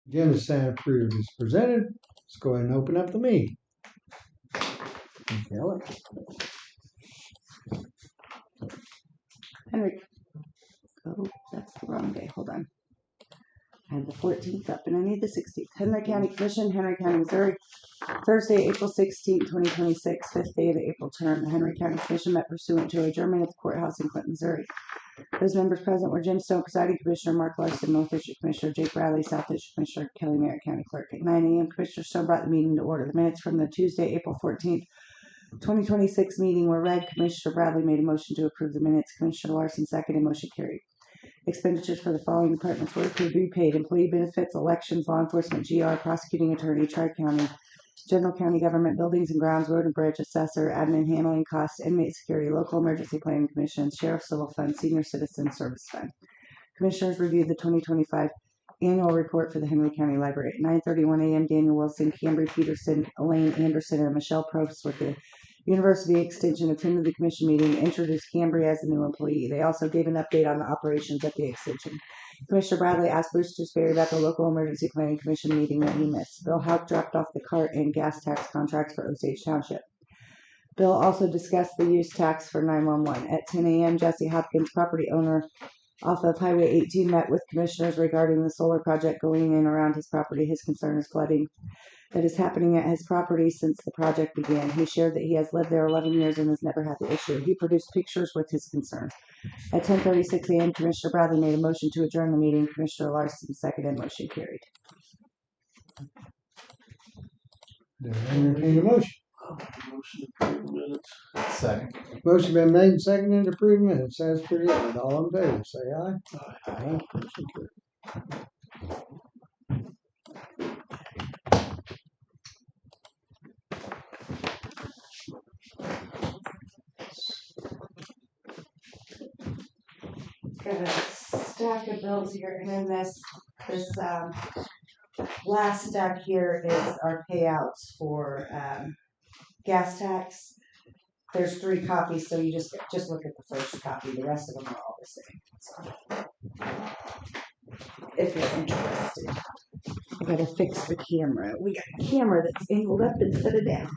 Agenda stand approved is presented. Let's go ahead and open up the meeting. Kelly. Henry, oh, that's the wrong day. Hold on. I had the 14th up and I need the 16th. Henry County Commission, Henry County, Missouri. Thursday, April 16th, 2026, fifth day of the April term. The Henry County Commission met pursuant to adjournment at the courthouse in Clinton, Missouri. Those members present were Jim Stone, presiding commissioner, Mark Larson, North District Commissioner, Jake Bradley, South District Commissioner, Kelly Merritt, County Clerk. At 9 a.m., Commissioner Stone brought the meeting to order. The minutes from the Tuesday, April 14th, 2026 meeting were read. Commissioner Bradley made a motion to approve the minutes. Commissioner Larson seconded. Motion carried. Expenditures for the following departments were approved to be paid: employee benefits, elections, law enforcement, GR, prosecuting attorney, Tri-County, general county government, buildings and grounds, road and bridge, assessor, admin, handling costs, inmate security, local emergency planning commission, sheriff civil fund, senior citizen service fund. Commissioners reviewed the 2025 annual report for the Henry County Library. At 9:31 a.m., Daniel Wilson, Cambry Peterson, Elaine Anderson, and Michelle Probst with the University Extension attended the commission meeting and introduced Cambry as a new employee. They also gave an update on the operations at the extension. Commissioner Bradley asked Bruce to Sperry about the local emergency planning commission meeting that he missed. Bill Houck dropped off the cart and gas tax contracts for Osage Township. Bill also discussed the use tax for 911. At 10 a.m., Jesse Hopkins, property owner off of Highway 18, met with commissioners regarding the solar project going in around his property. His concern is flooding that is happening at his property since the project began. He shared that he has lived there 11 years and has never had the issue. He produced pictures with his concerns. At 10:36 a.m., Commissioner Bradley made a motion to adjourn the meeting. Commissioner Larson seconded. Motion carried. Do I entertain a motion? Motion to approve minutes. Second. Motion been made and seconded to approve minutes as presented. All in favor, say aye. Aye. Motion carried. Got a stack of bills here, and then this last stack here is our payouts for gas tax. There's 3 copies, so you just look at the first copy. The rest of them are all the same. So, if you're interested, I gotta fix the camera. We got a camera that's angled up instead of down.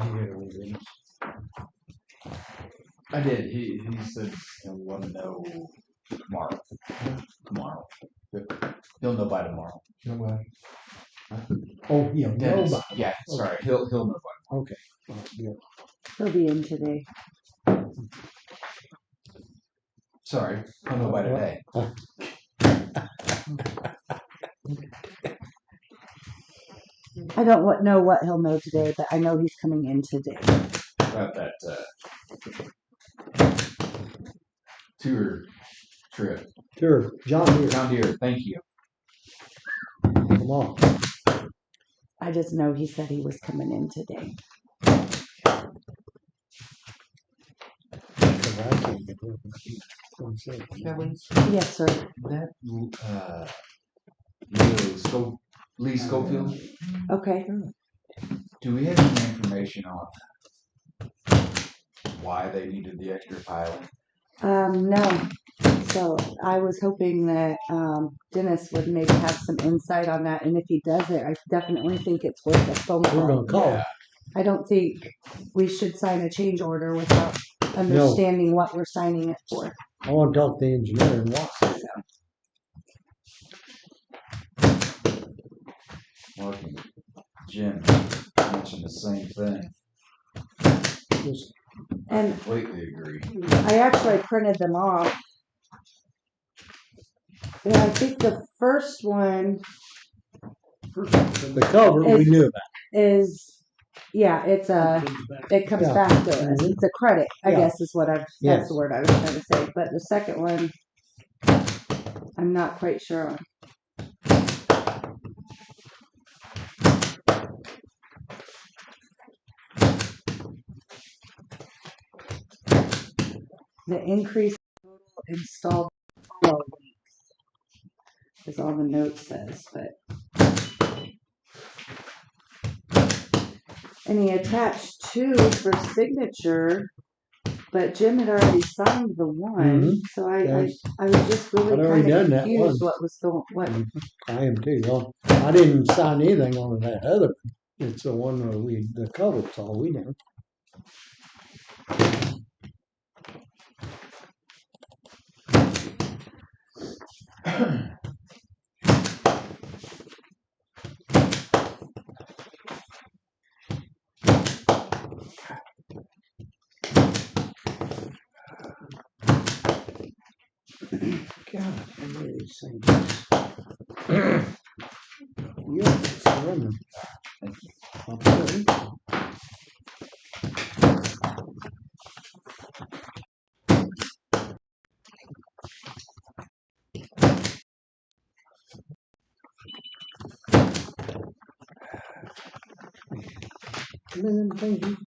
I did. He said he'll let me know tomorrow. Tomorrow. He'll know by tomorrow. Oh, yeah, Dennis. nobody. Yeah, sorry. He'll know by Okay. All right, good. He'll be in today. Sorry. He'll know by today. I don't know what he'll know today, but I know he's coming in today. About that tour trip. Sure, John Deere, John Deere, thank you. come on. I just know he said he was coming in today. 'Cause I can't get rid of it. Kelly, Yes, sir. that Lee Schofield, Okay. do we have any information on why they needed the extra piling? No. So I was hoping that Dennis would maybe have some insight on that, and if he does it, I definitely think it's worth a phone We're call. gonna call him. I don't think we should sign a change order without understanding what we're signing it for. I wanna talk to the engineer and why. Mark and Jim mentioned the same thing. Just And Completely agree. I actually printed them off. Yeah, I think the first one the cover, we knew about. is, yeah, it's it comes Yeah. back to us. Mhm. It's a credit, I Yeah. guess is what that's Yes. the word I was trying to say. But the second one, I'm not quite sure on. The increase in total installed flow length is all the note says, but. And he attached two for signature, but Jim had already signed the one, Mhm. so I Yes. was just really I'd already kind of done that confused one. what was going, what. I am too. Well, I didn't sign anything on that other one. It's the one where the cover's all we know. God, I really these things. Yeah, it's running. Okay. Man, them things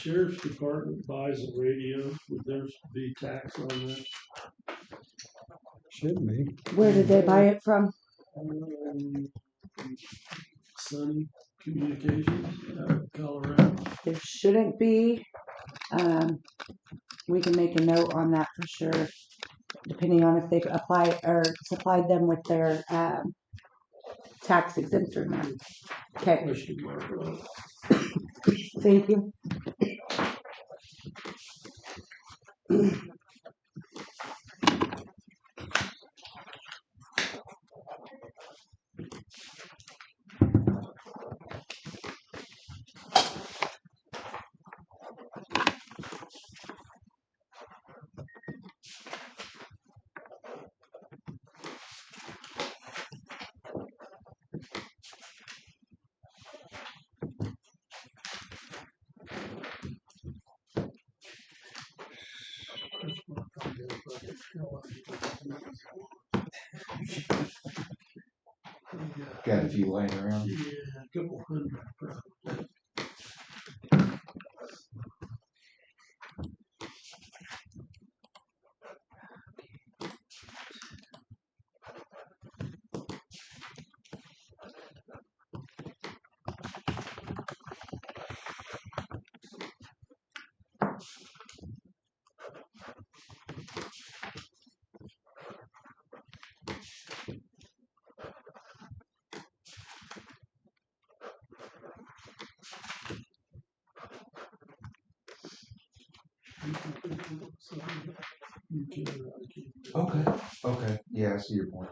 sheriff's department buys a radio, would there be tax on that? Should be. Where did they buy it from? Sun Communications out of Colorado. There shouldn't be. We can make a note on that for sure, depending on if they've applied or supplied them with their tax exempt or not. Okay, Question mark on it. thank you. Got a few lying around. Yeah, a couple hundred probably. Okay, okay, yeah, I see your point.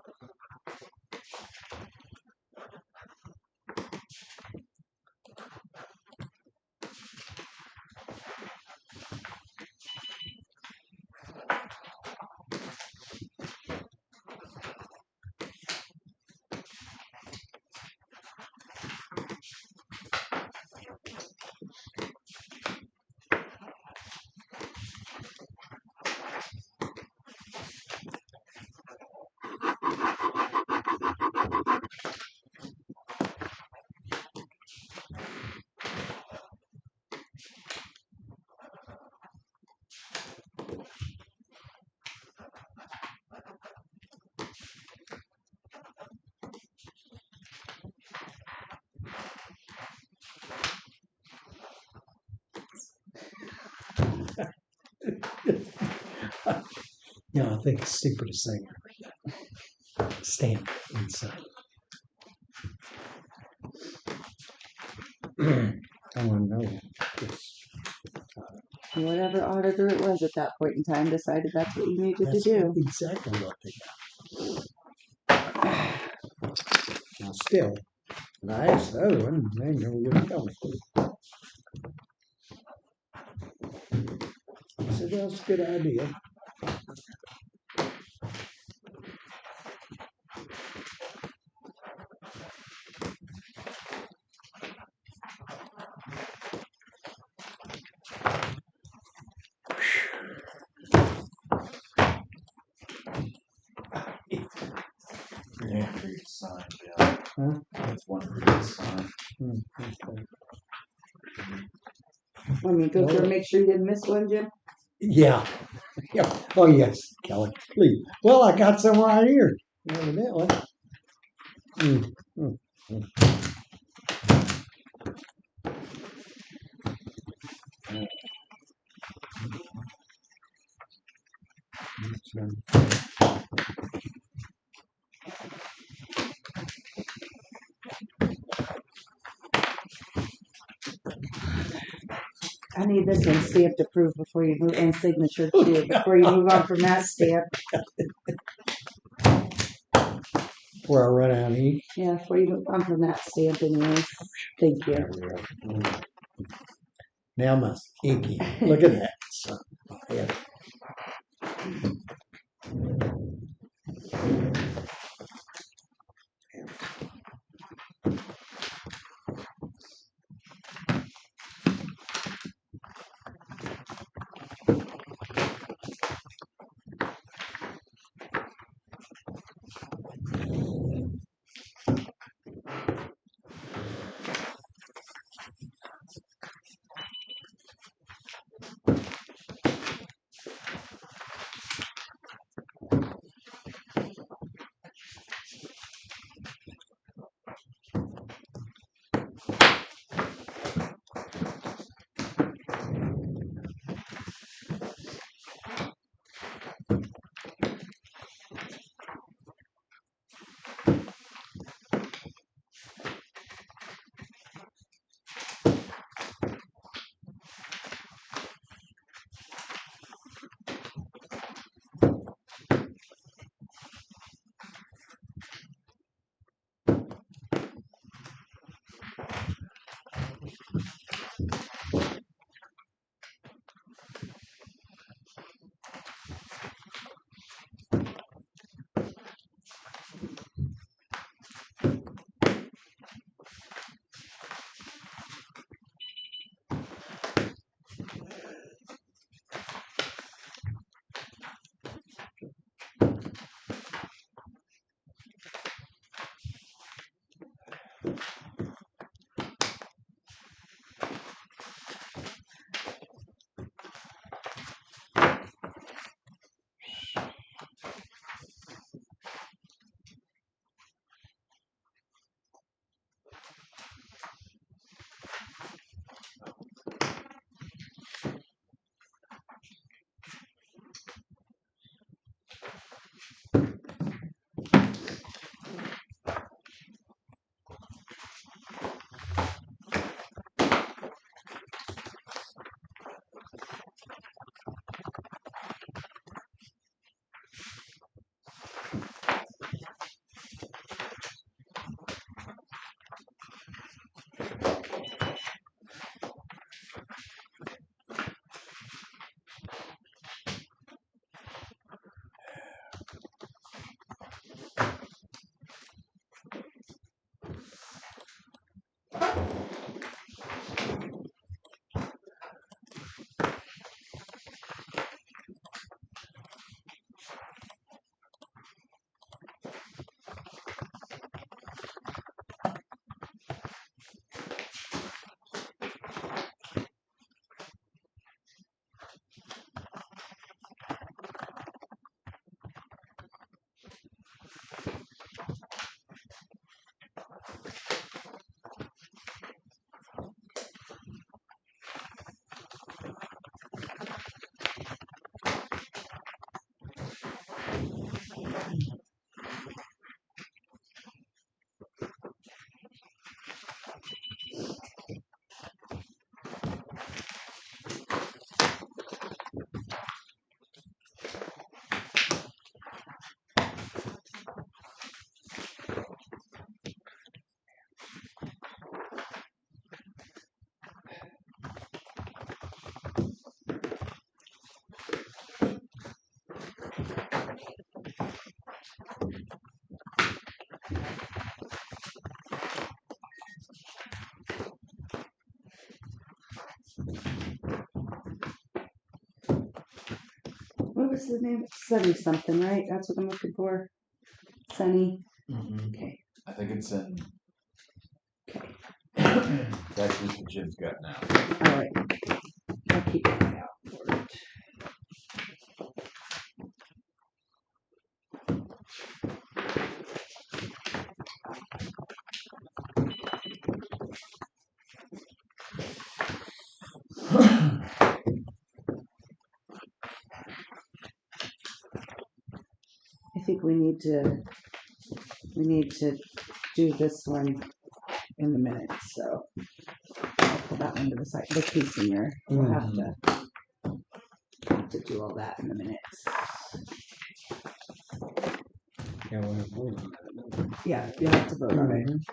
Yeah, I think it's stupidest thing ever. Stamp inside. I want to know. Whatever auditor it was at that point in time decided that's what you needed to That's do. exactly what they got. Now still, when I asked the other one, they never would tell me. I said, that's a good idea. You're gonna have to read the sign, yeah. Huh? That's one for the sign. Okay. Let me go through and make sure you didn't miss one, Jim. Yeah. Yeah. Oh, yes, Kelly, please. Well, I got some right here, evidently. I need this one stamped approved before you move, and signature too, before you move on from that stamp. Before I run out of ink. Yeah, before you move on from that stamp anyways. Thank you. Now my inky. Look at that. Son of a head. was the name? Sunny something, right? That's what I'm looking for. Sunny. Mhm. Okay. I think it's in. Okay. It's actually what Jim's got now. All right. I'll keep an eye out for it. I think we need to do this one in the minutes, so I'll pull that one to the side. The case in here. We'll have to do all that in the minutes. Yeah, we'll have vote on that. Yeah, you'll have to vote on it. Mhm.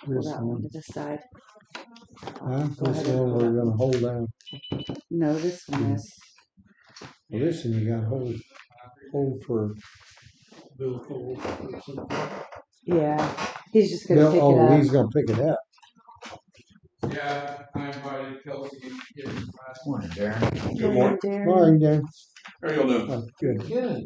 Pull This that one one, to the side. huh? Go This ahead and one pull we're that gonna one. hold down. No, this one is. Well, this one you gotta hold for. Bill Cole or something. Yeah, he's just gonna Bill, pick it oh, up. he's gonna pick it up. Yeah, I invited Kelsey to get his last one. Morning, Darren. Good morning. Darren. Morning, Dan. How are y'all doing? Oh, good. Good.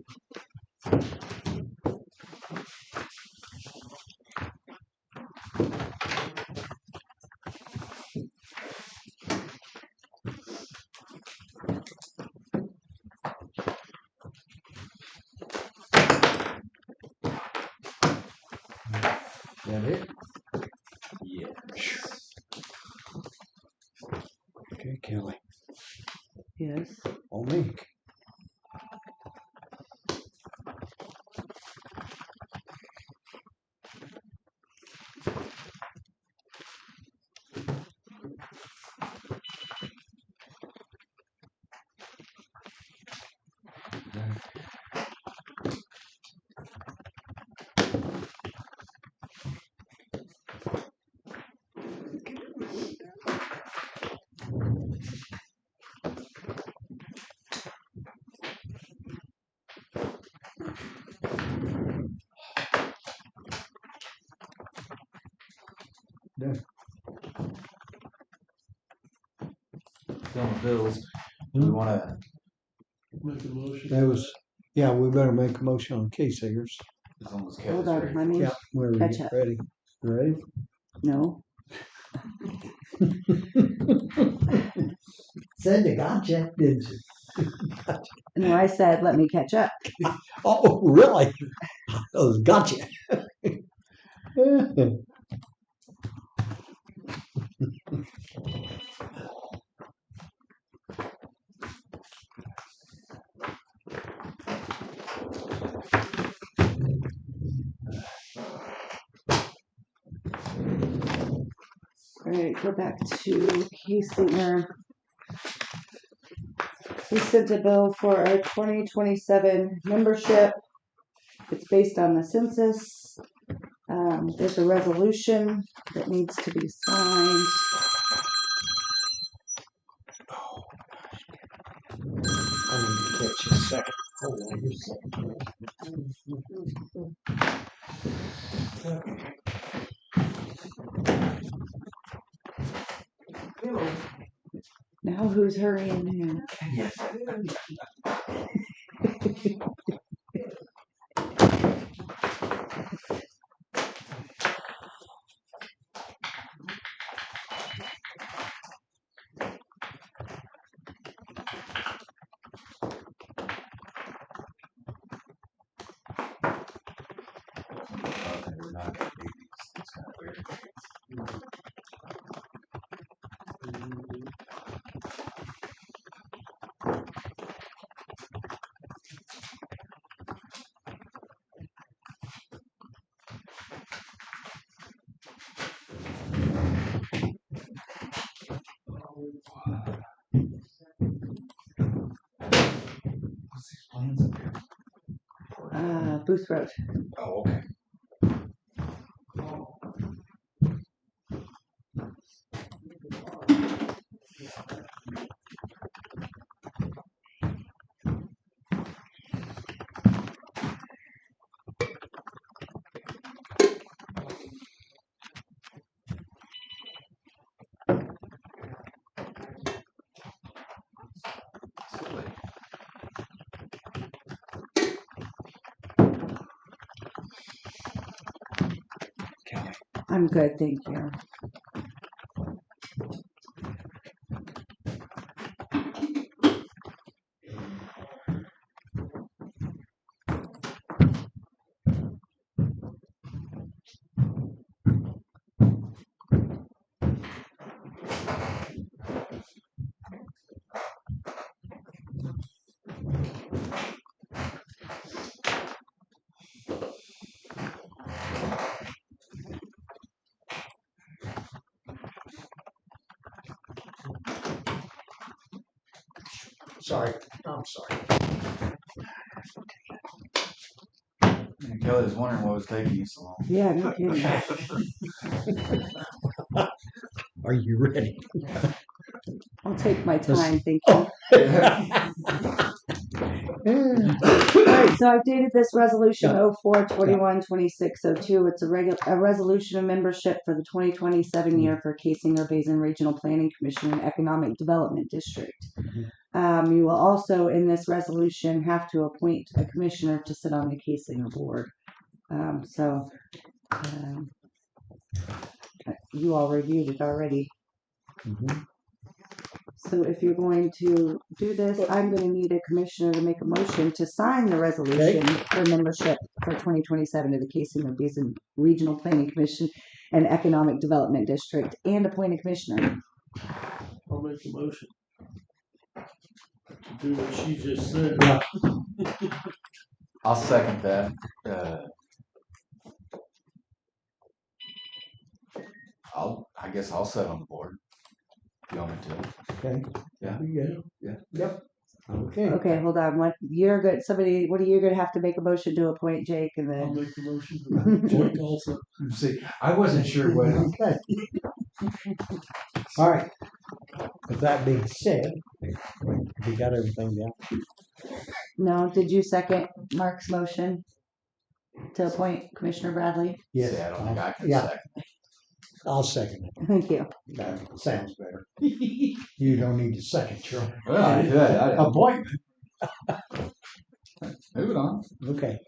That it? Yes. Okay, Kelly. Yes. I'll make. Done. Done with bills. Do we wanna, Make a motion. That was, yeah, we better make a motion on case hitters. as long as Hold Kelly's on, ready. honey. Yeah, we're Gotcha. ready. Ready? No. Said you gotcha, didn't you? No, I said, let me catch up. Oh, really? Oh, gotcha. All right, go back to Case Singer. We sent a bill for a 2027 membership. It's based on the census. There's a resolution that needs to be signed. I need to catch you a second. Hold on just a second. Now who's hurrying who? Yes. Okay, we're not gonna do these. It's kind of weird. What's these plans up here? Booth Road. Oh, okay. Silly. I'm good, thank you. Sorry, I'm sorry. Kelly was wondering what was taking you so long. Yeah, no kidding. Are you ready? I'll take my time, thank you. Alright, so I've dated this resolution 04-21-2602. It's a resolution of membership for the 2027 year for Casinger Basin Regional Planning Commission and Economic Development District. You will also, in this resolution, have to appoint a commissioner to sit on the Casinger board. You all reviewed it already. Mhm. So if you're going to do this, I'm going to need a commissioner to make a motion to sign the resolution for membership for 2027 to the Casinger Basin Regional Planning Commission and Economic Development District and appoint a commissioner. I'll make the motion to do what she just said. Yeah. I'll second that. I guess I'll sit on the board. If you want me to. Okay. Yeah. Yeah. Yep. Okay. Okay, hold on. What you're good? Somebody, what are you going to have to make a motion to appoint Jake and I'll then? make the motion to Jake also. See, I wasn't sure what. Okay. All right. With that being said, we got everything down. No, did you second Mark's motion to appoint Commissioner Bradley? Yes. See, I don't think I can Yeah. second. I'll second it. Thank you. That sounds better. You don't need to second your Well, I could. appointment. Moving on. Okay.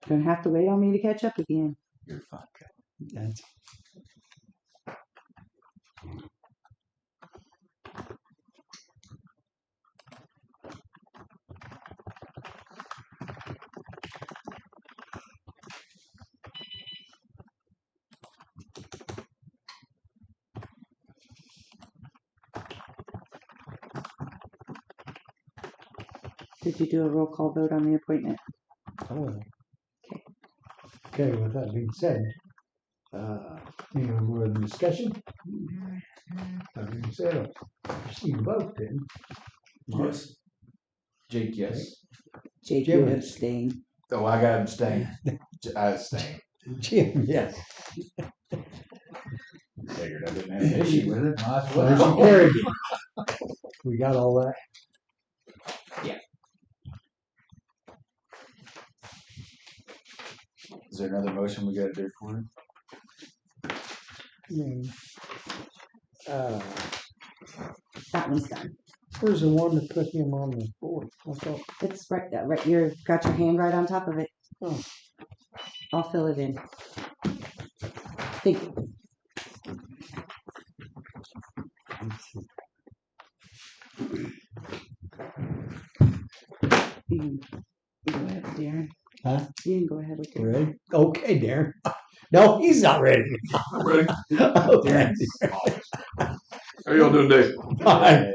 Gonna have to wait on me to catch up again. You're fine. That's Did you do a roll call vote on the appointment? Oh. Okay, with that being said, any more discussion? That being said, you vote then. Yes. Jake, yes. Jake, Jim. you abstain. Oh, I got to abstain. I abstain. Jim, yes. Figured I didn't have an issue with it. Might as Motion well. carried. We got all that. Is there another motion we got to do for it? That one's done. Where's the one that put him on the board? I thought, It's right there. Right, you've got your hand right on top of it. Oh. I'll fill it in. Thank you. You can go ahead, Darren. Huh? You can go ahead with your. ready? Okay, Darren. No, he's not ready. I'm ready. Okay. How y'all doing today? Fine.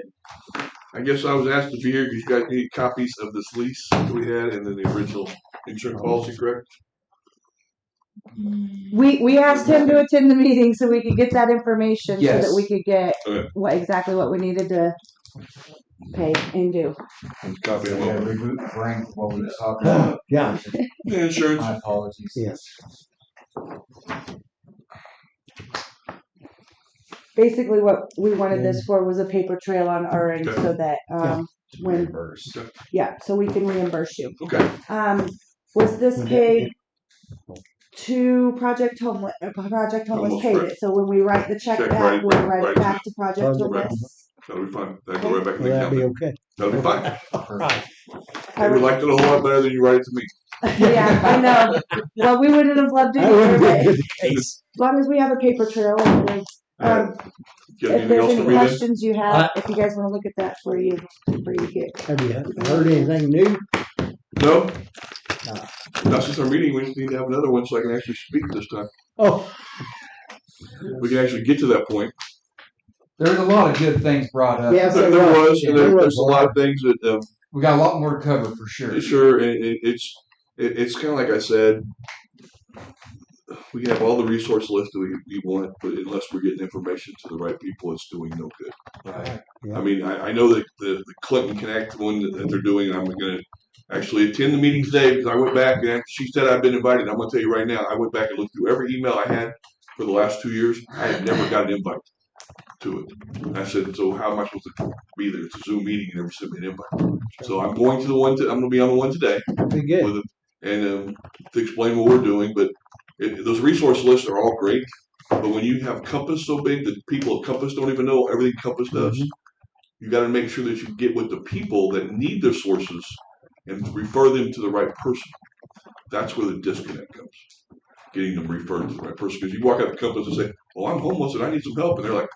I guess I was asked to be here because you guys need copies of this lease that we had and then the original insurance policy, correct? We asked him to attend the meeting so we could get that information Yes. so that we could get Okay. exactly what we needed to pay and do. Copy of Yeah, all. reboot Frank, what we were talking about. Yeah, The insurance. My apologies. yes. Basically, what we wanted this for was a paper trail on our end Okay. so that when Reimbursed. so we can reimburse you. Okay. Was this When paid to Project Homeless? Project Homeless Homeless, paid correct. it. So when we write the check Check back, right- we'll write right it to back to Project Project Homeless. That'll be fine. That'll go right back in Will the that be account. okay? That'll be fine. Right. I would like it a whole lot better than you write it to me. Yeah, I know. Well, we wouldn't have loved it That either, would but be the case. as long as we have a paper trail. Anyway. Got If anything there's else any for me then? questions you have, if you guys want to look at that before you get. Have you heard anything new? No? No. Not since our meeting. We just need to have another one so I can actually speak this time. Oh, We can actually get to that point. There was a lot of good things brought up. Yes. There was, and there's a lot of things that We got a lot more to cover for sure. sure, it's kind of like I said. We have all the resource list that we want, but unless we're getting information to the right people, it's doing no good. Right. I mean, I know that the Clinton Connect one that they're doing, I'm going to actually attend the meeting today because I went back and after she said I've been invited. I'm going to tell you right now, I went back and looked through every email I had for the last 2 years. I had never got an invite to it. And I said, so how am I supposed to be there? It's a Zoom meeting. You never sent me an invite. So I'm going to the one. I'm going to be on the one today. be good. With it and to explain what we're doing. But those resource lists are all great. But when you have Compass so big that people at Compass don't even know everything Compass does, you got to make sure that you get with the people that need their sources and refer them to the right person. That's where the disconnect comes. Getting them referred to the right person. Because you walk out to Compass and say, well, I'm homeless and I need some help. And they're like,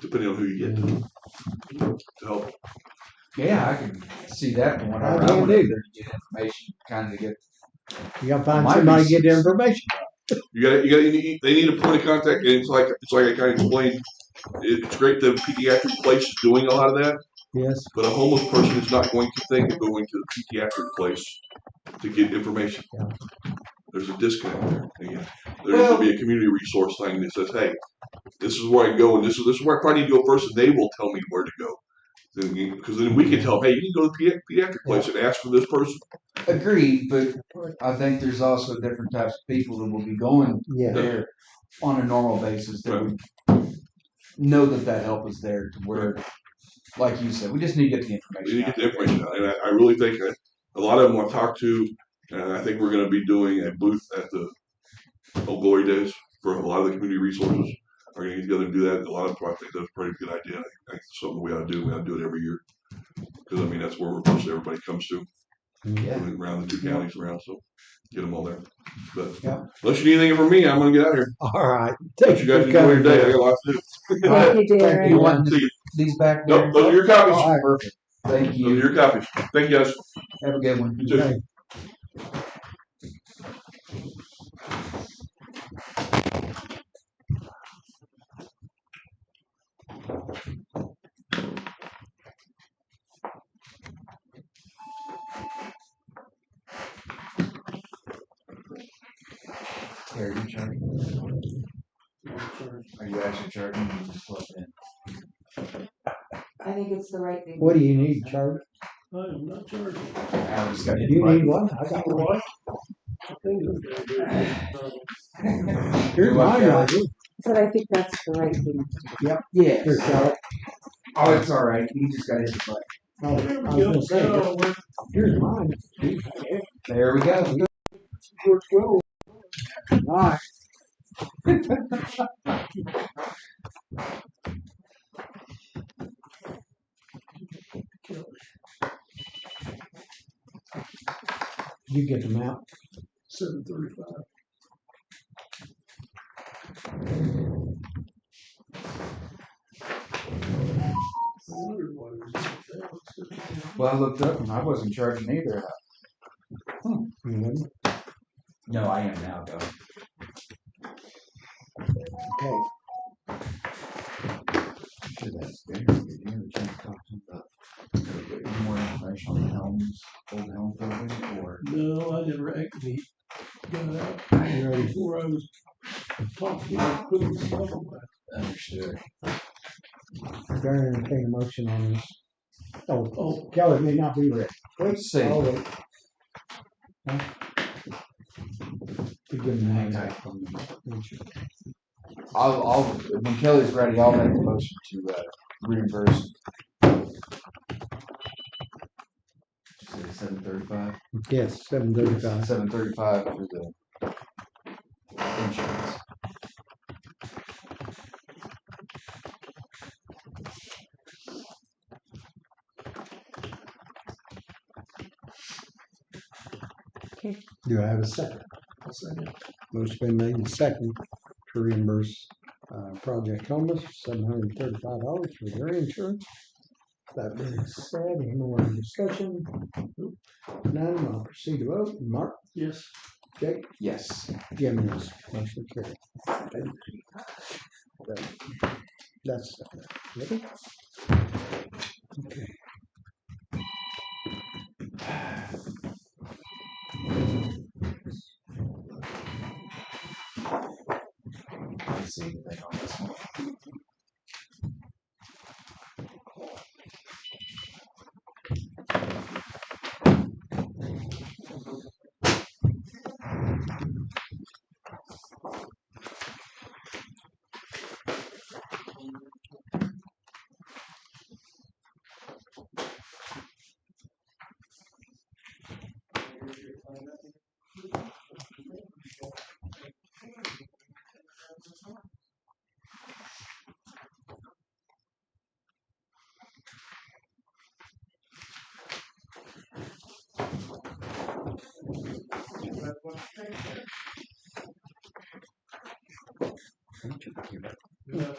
depending on who you get to help. Yeah, I can see that from whenever I I went do. in there to get information, kind of get. You gotta find My somebody to get the reasons. information. They need a point of contact, and it's like I kind of explained. It's great that pediatric place is doing a lot of that, Yes. but a homeless person is not going to think of going to the pediatric place to get information. Yeah. There's a disconnect there. Again, there needs to be a community resource thing that says, "Hey, this is where I go, and this is where I probably need to go first, and they will tell me where to go." Because then we can tell, "Hey, you can go to the pediatric place and ask for this person." Agreed, but I think there's also different types of people that will be going Yeah. there on a normal basis that would know that help is there to where, like you said, we just need to get the We information need to out get the information out, and I really think that a lot of them I've talked to, and I think we're going to be doing a booth at the Old Glory Days for a lot of the community resources. We're going to get together and do that. A lot of them, I think that's a pretty good idea. I think it's something we ought to do. We ought to do it every year because I mean that's where most everybody comes to Yeah. around the two counties around. So get them all there. But Yeah. unless you need anything from me, I'm going to get out of here. All right. Let Thank you you guys for enjoy your coming. day. I got lots to do. Thank you, Darren. You want See you. these back there? Nope, those are your copies. All right, perfect. Thank Those are you. your copies. Thank you guys. Have a good one. You too. Okay. Are you charging? Are you actually charging? Or you just plug it in? I think it's the right thing. What do you need, Charlie? I am not charging. I just got Do you need one? I got one. What? I think it's gonna be. Here's mine, Roger. But I think that's the right thing. Yeah. Here, Charlie. Oh, it's all right. You just got to hit the button. Oh, I was gonna say, No, here's mine. There we go. we're 12. All right. You get them out. 735. I wondered why we did that. Well, I looked up and I wasn't charging either. Mhm. No, I am now though. Okay. Sure that's there. You have a chance to talk to them about more information on the Helms, old Helms building, or No, I never actually got out You ready? before I was talking about putting stuff away. understood. Gonna entertain a motion on this. Oh, Oh, Kelly may not be ready. Let's see. I'll wait. Huh? You give him Hang that. tight. I'll when Kelly's ready, I'll make a motion to reimburse. 735. Yes, 7:35. 735 for the insurance. Do I have a second? I'll second. Motion been made and second to reimburse Project Compass $735 for their insurance. That being said, any more discussion? None, I'll proceed to vote. Mark, Yes. Jake, Yes. Jim, yes. Motion carried. That's ready? Okay. Let's see anything on this one. Yeah.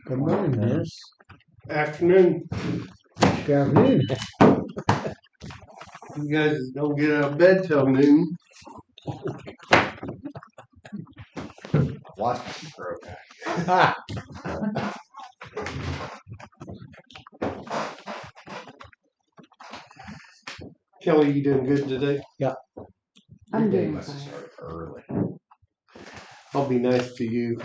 Good morning, Dennis. Afternoon. Good afternoon. You guys don't get out of bed till noon. Watch me broke. Kelly, you doing good today? I'm Your day doing must have fine. started early. I'll be nice to you.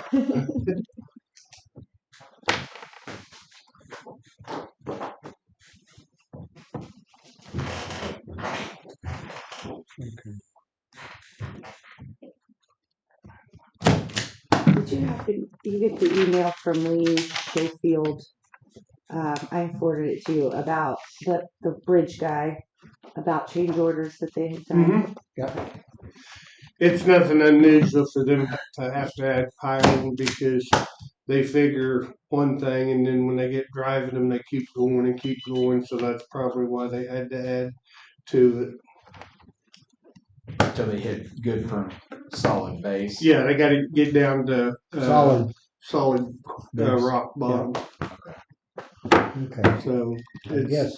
Did you happen, you get the email from Lee Schofield? I forwarded it to you about the bridge guy, about change orders that they had done. It's nothing unusual for them to have to add piling because they figure one thing and then when they get driving them, they keep going and keep going. So that's probably why they had to add to it. So they hit good firm solid base. Yeah, they got to get down to solid Base. rock bottom. Okay. So Yes.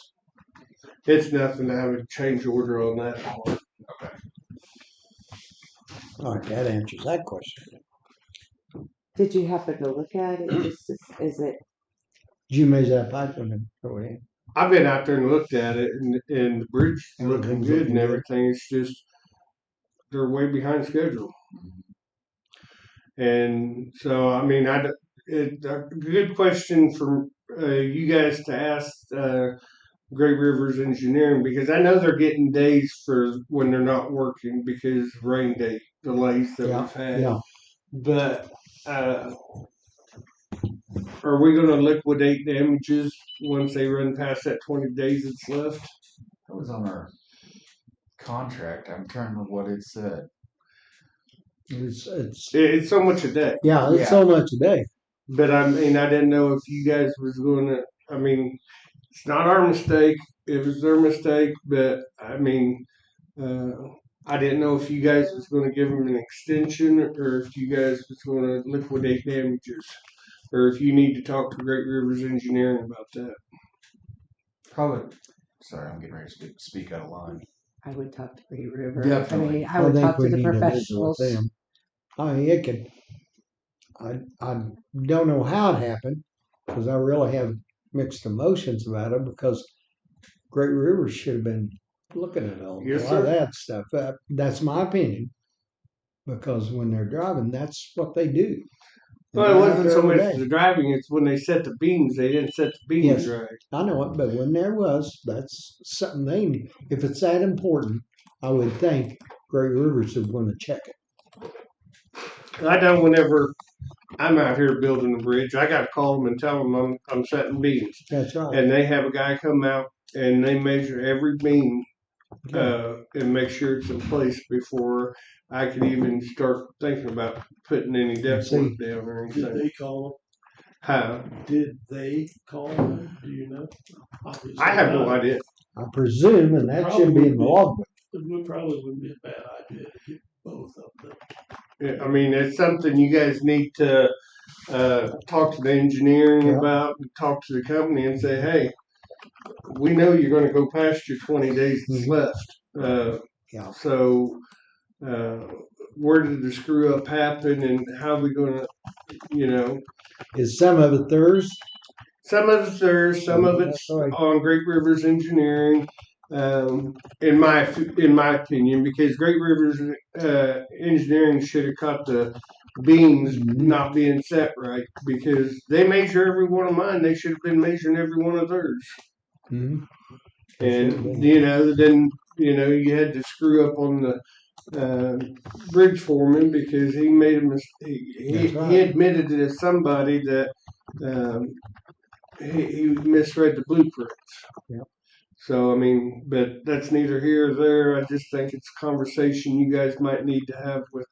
it's nothing to have a change order on that part. All right, that answers that question. Did you happen to look at it? Is it? Did you measure that pipe and then throw it in? I've been out there and looked at it, and the bridge is looking Everything's good looking and good. everything. It's just they're way behind schedule. And so, I mean, a good question for you guys to ask Great Rivers Engineering because I know they're getting days for when they're not working because of rain day delays that we've had. Yeah. But are we going to liquidate damages once they run past that 20 days that's left? That was on our contract. I'm trying to remember what it said. It's so much a day. Yeah, it's Yeah. so much a day. But I mean, I didn't know if you guys was going to. I mean, it's not our mistake. It was their mistake. But I mean, I didn't know if you guys was going to give them an extension or if you guys was going to liquidate damages, or if you need to talk to Great Rivers Engineering about that. Probably. Sorry, I'm getting ready to speak out of line. I would talk to Great River. Definitely. I mean, I would think talk to we the need visit with professionals. them. I mean, it could. I don't know how it happened because I really have mixed emotions about it because Great Rivers should have been looking at a Yes, lot of sir. that stuff. That's my opinion because when they're driving, that's what they do. They Well, it drive wasn't so every much day. the driving; it's when they set the beams. They didn't set the beams Yes. right. I know it, but when there was, that's something they. If it's that important, I would think Great Rivers would want to check it. I know whenever I'm out here building a bridge, I got to call them and tell them I'm setting beams, That's right. and they have a guy come out and they measure every beam and make sure it's in place before I could even start thinking about putting any depth work down or Did anything. they call How? them? Did they call them? Do you know? Obviously I have no not. idea. I presume, and that should be in the logbook. It would probably wouldn't be a bad idea to get both of them. I mean, it's something you guys need to talk to the engineering Yeah. about, and talk to the company and say, hey, we know you're going to go past your 20 days that's left. Yeah. So where did the screw up happen and how are we going to, you know, Is some of it theirs? some of it's there, some of it's That's right. on Great Rivers Engineering. In my opinion, because Great Rivers Engineering should have caught the beams not being set right because they measure every one of mine. They should have been measuring every one of theirs. Mm-hmm. And you know, then you know you had to screw up on the bridge foreman because he made a mistake. That's right. He admitted to somebody that he misread the blueprints. Yep. So I mean, but that's neither here or there. I just think it's a conversation you guys might need to have with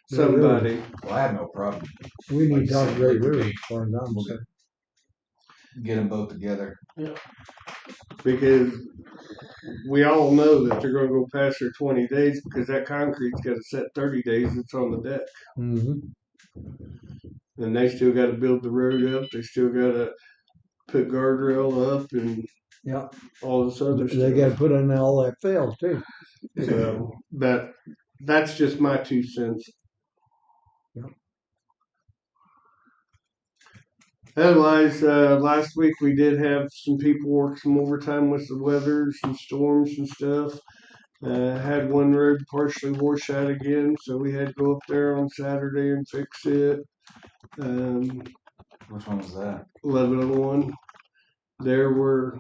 somebody. Well, I have no problem. We need Like to talk I to said, Great we River could as far as I'm concerned. get them both together. Because we all know that they're going to go past their 20 days because that concrete's got to set 30 days. It's on the deck, Mm-hmm. and they still got to build the road up. They still got to put guardrail up and Yeah. all this other They stuff. got to put in all that fill too. So, but that's just my 2 cents. Yep. Otherwise, last week we did have some people work some overtime with the weather, some storms and stuff. Had one road partially washed out again, so we had to go up there on Saturday and fix it. Which one was that? 1101. There were,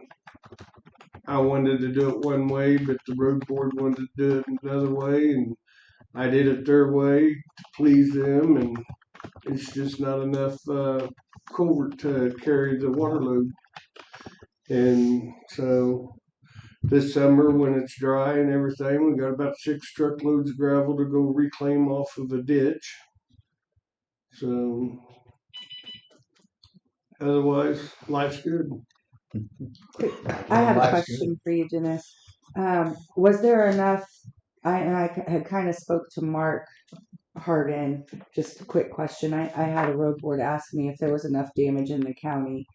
I wanted to do it one way, but the road board wanted to do it another way, and I did it their way to please them, and it's just not enough culvert to carry the water load. And so this summer, when it's dry and everything, we got about 6 truckloads of gravel to go reclaim off of the ditch. So otherwise, life's good. I have a Life's question for you, Dennis. Was there enough? I had kind of spoke to Mark Harden. Just a quick question. I had a road board ask me if there was enough damage in the county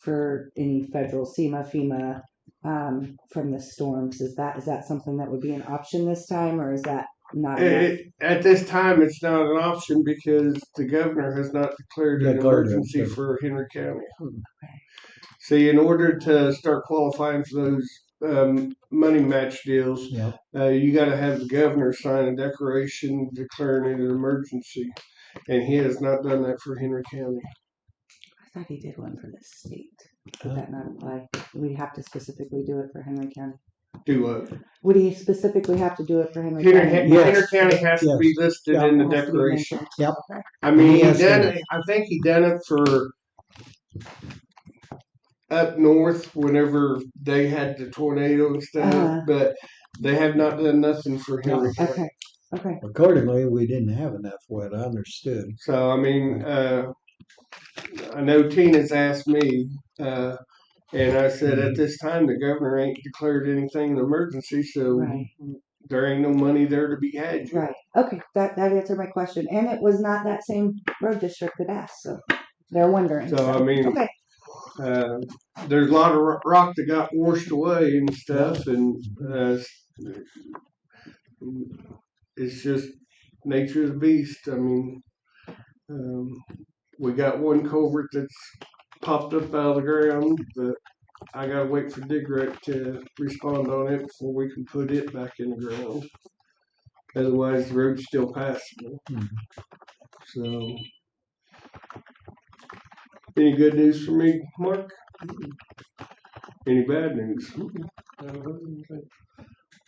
for any federal FEMA from the storms. Is that something that would be an option this time, or is that not enough? At this time, it's not an option because the governor has not declared an emergency for Henry County. Okay. See, in order to start qualifying for those money match deals, Yeah. You got to have the governor sign a declaration declaring it an emergency, and he has not done that for Henry County. I thought he did one for the state. Would that not apply? Would he have to specifically do it for Henry County? Do what? Would he specifically have to do it for Henry Henry, County? Yes. Henry County has to be listed Yeah. in the It has to be declaration. mentioned. Yep. Okay. I mean, He he has done to. it. I think he done it for up north whenever they had the tornado and stuff, Uh-huh. but they have not done nothing for Henry County. Okay. Okay. Accordingly, we didn't have enough wet, I understood. So, I mean, I know Tina's asked me, and I said at this time the governor ain't declared anything an emergency, so Right. there ain't no money there to be had. Right. Okay. That answered my question. And it was not that same road district that asked, so they're wondering. So, I mean, okay. There's a lot of rock that got washed away and stuff, and it's just nature of the beast. I mean, we got one culvert that's popped up out of the ground, but I gotta wait for Digret to respond on it before we can put it back in the ground. Otherwise, the road's still passable. So, any good news for me, Mark? Any bad news?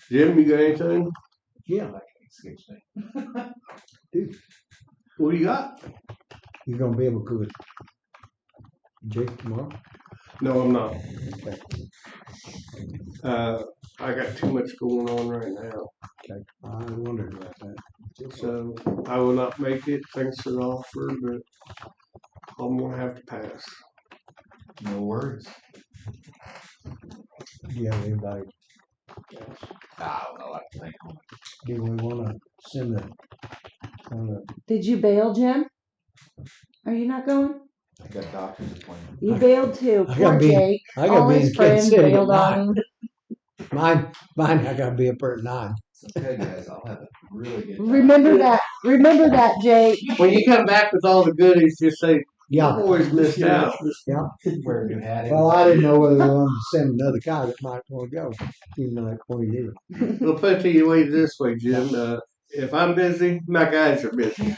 Jim, you got anything? Yeah. What do you got? You gonna be able to go with Jake tomorrow? No, I'm not. Okay. I got too much going on right now. Okay. I wondered about that. So I will not make it. Thanks for the offer, but I'm gonna have to pass. No worries. Do you have anybody? I don't know. I think Do we wanna send a, Did you bail, Jim? Are you not going? I got doctor's appointment. You bailed too. I Poor gotta be- Jake. I gotta All be in his Kansas friends City at bailed on him. mine, I gotta be up there at 9. Okay, guys, I'll have a really good time. Remember that, Jake. When you come back with all the goodies, just say, Yeah. boys missed out. Wear a new hat. Well, I didn't know whether they wanted to send another guy that might wanna go, even though that point either. We'll put it to you this way, Jim. If I'm busy, my guys are busy.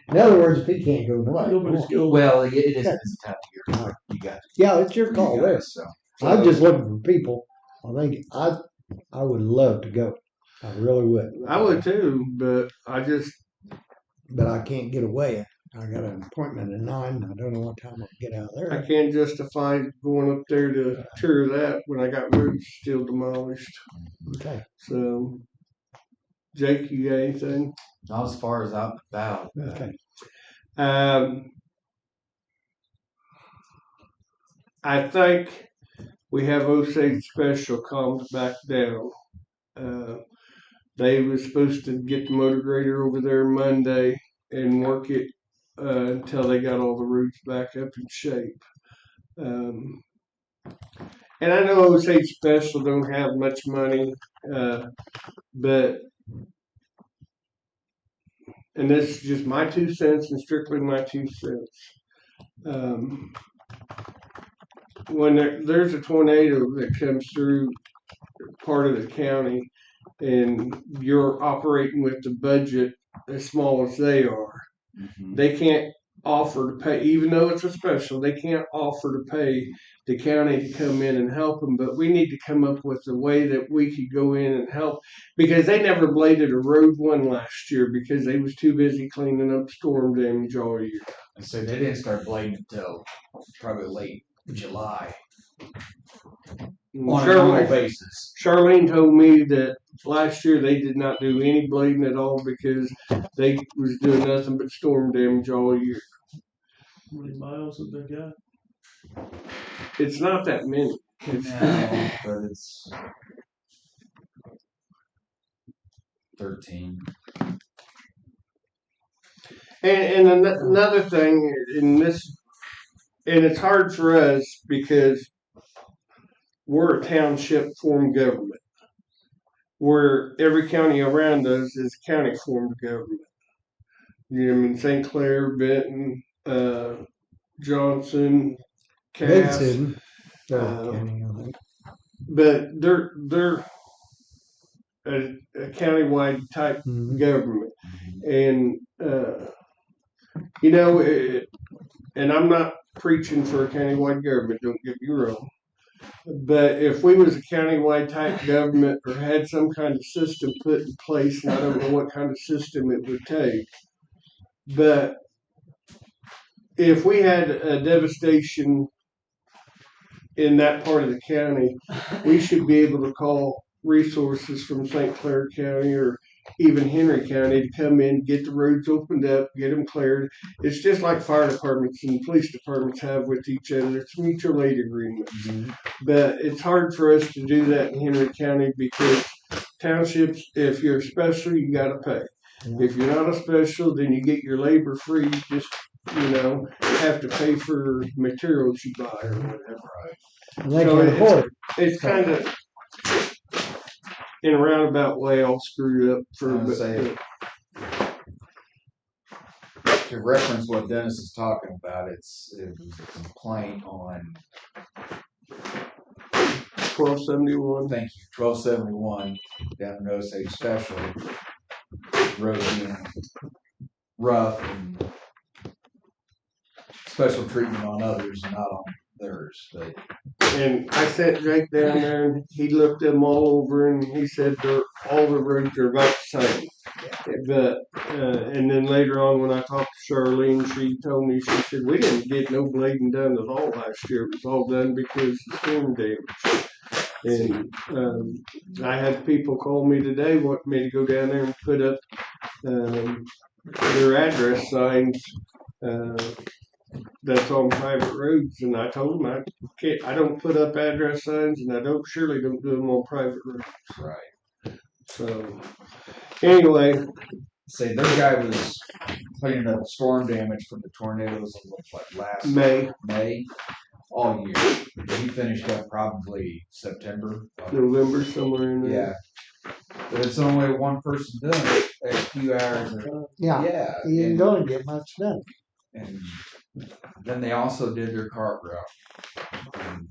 In other words, if he can't go, Nobody's going. Well, it is this time of year. You got yeah, it's your call you there. guys, so. I'm just looking for people. I think I would love to go. I really would. I would too, but But I can't get away. I got an appointment at 9. I don't know what time I'll get out of I there. can't justify going up there to tour that when I got roads still demolished. Okay. So, Jake, you got anything? Not as far as I'm about. Okay. I think we have Osage Special calmed back down. They was supposed to get the motor grader over there Monday and work it until they got all the roads back up in shape. And I know Osage Special don't have much money, but and this is just my 2 cents and strictly my 2 cents. When there's a tornado that comes through part of the county and you're operating with the budget as small as they are, they can't offer to pay, even though it's a special, they can't offer to pay the county to come in and help them. But we need to come up with a way that we could go in and help, because they never bladed a road one last year because they was too busy cleaning up storm damage all year. And so they didn't start blading until probably late July And on a normal Charlene, basis. Charlene told me that last year they did not do any blading at all because they was doing nothing but storm damage all year. How many miles have they got? It's not that many. No, but it's 13. And another thing in this, and it's hard for us because we're a township form government, where every county around us is county form government. You know what I mean? St. Clair, Benton, Johnson, Cass. Benson. but they're a countywide type Mhm. government, and you know, and I'm not preaching for a countywide government. Don't get me wrong, but if we was a countywide type government or had some kind of system put in place, and I don't know what kind of system it would take, but if we had a devastation in that part of the county, we should be able to call resources from St. Clair County or even Henry County to come in, get the roads opened up, get them cleared. It's just like fire departments and police departments have with each other. It's mutual aid agreements. But it's hard for us to do that in Henry County because townships, if you're a special, you gotta pay. If you're not a special, then you get your labor free, just, have to pay for materials you buy or whatever. And they So can afford it. It's kind of, in a roundabout way, all screwed up for I would say- To reference what Dennis is talking about, it was a complaint on, 1271. thank you, 1271 down in Osage Special. Road being rough and special treatment on others and not on theirs. But And I sent Jake down there and he looked them all over and he said all the roads are about the same. But, and then later on when I talked to Charlene, she told me, she said, we didn't get no blading done at all last year. It was all done because of storm damage. And I had people call me today wanting me to go down there and put up their address signs that's on private roads, and I told them I don't put up address signs, and I surely don't do them on private roads. right. So anyway, Say their guy was cleaning up storm damage from the tornadoes. It looks like last May, all year. He finished up probably September, November, somewhere in there. Yeah, but it's only one person doing it. A few hours. Yeah, you ain't gonna get much done. And then they also did their cart route. And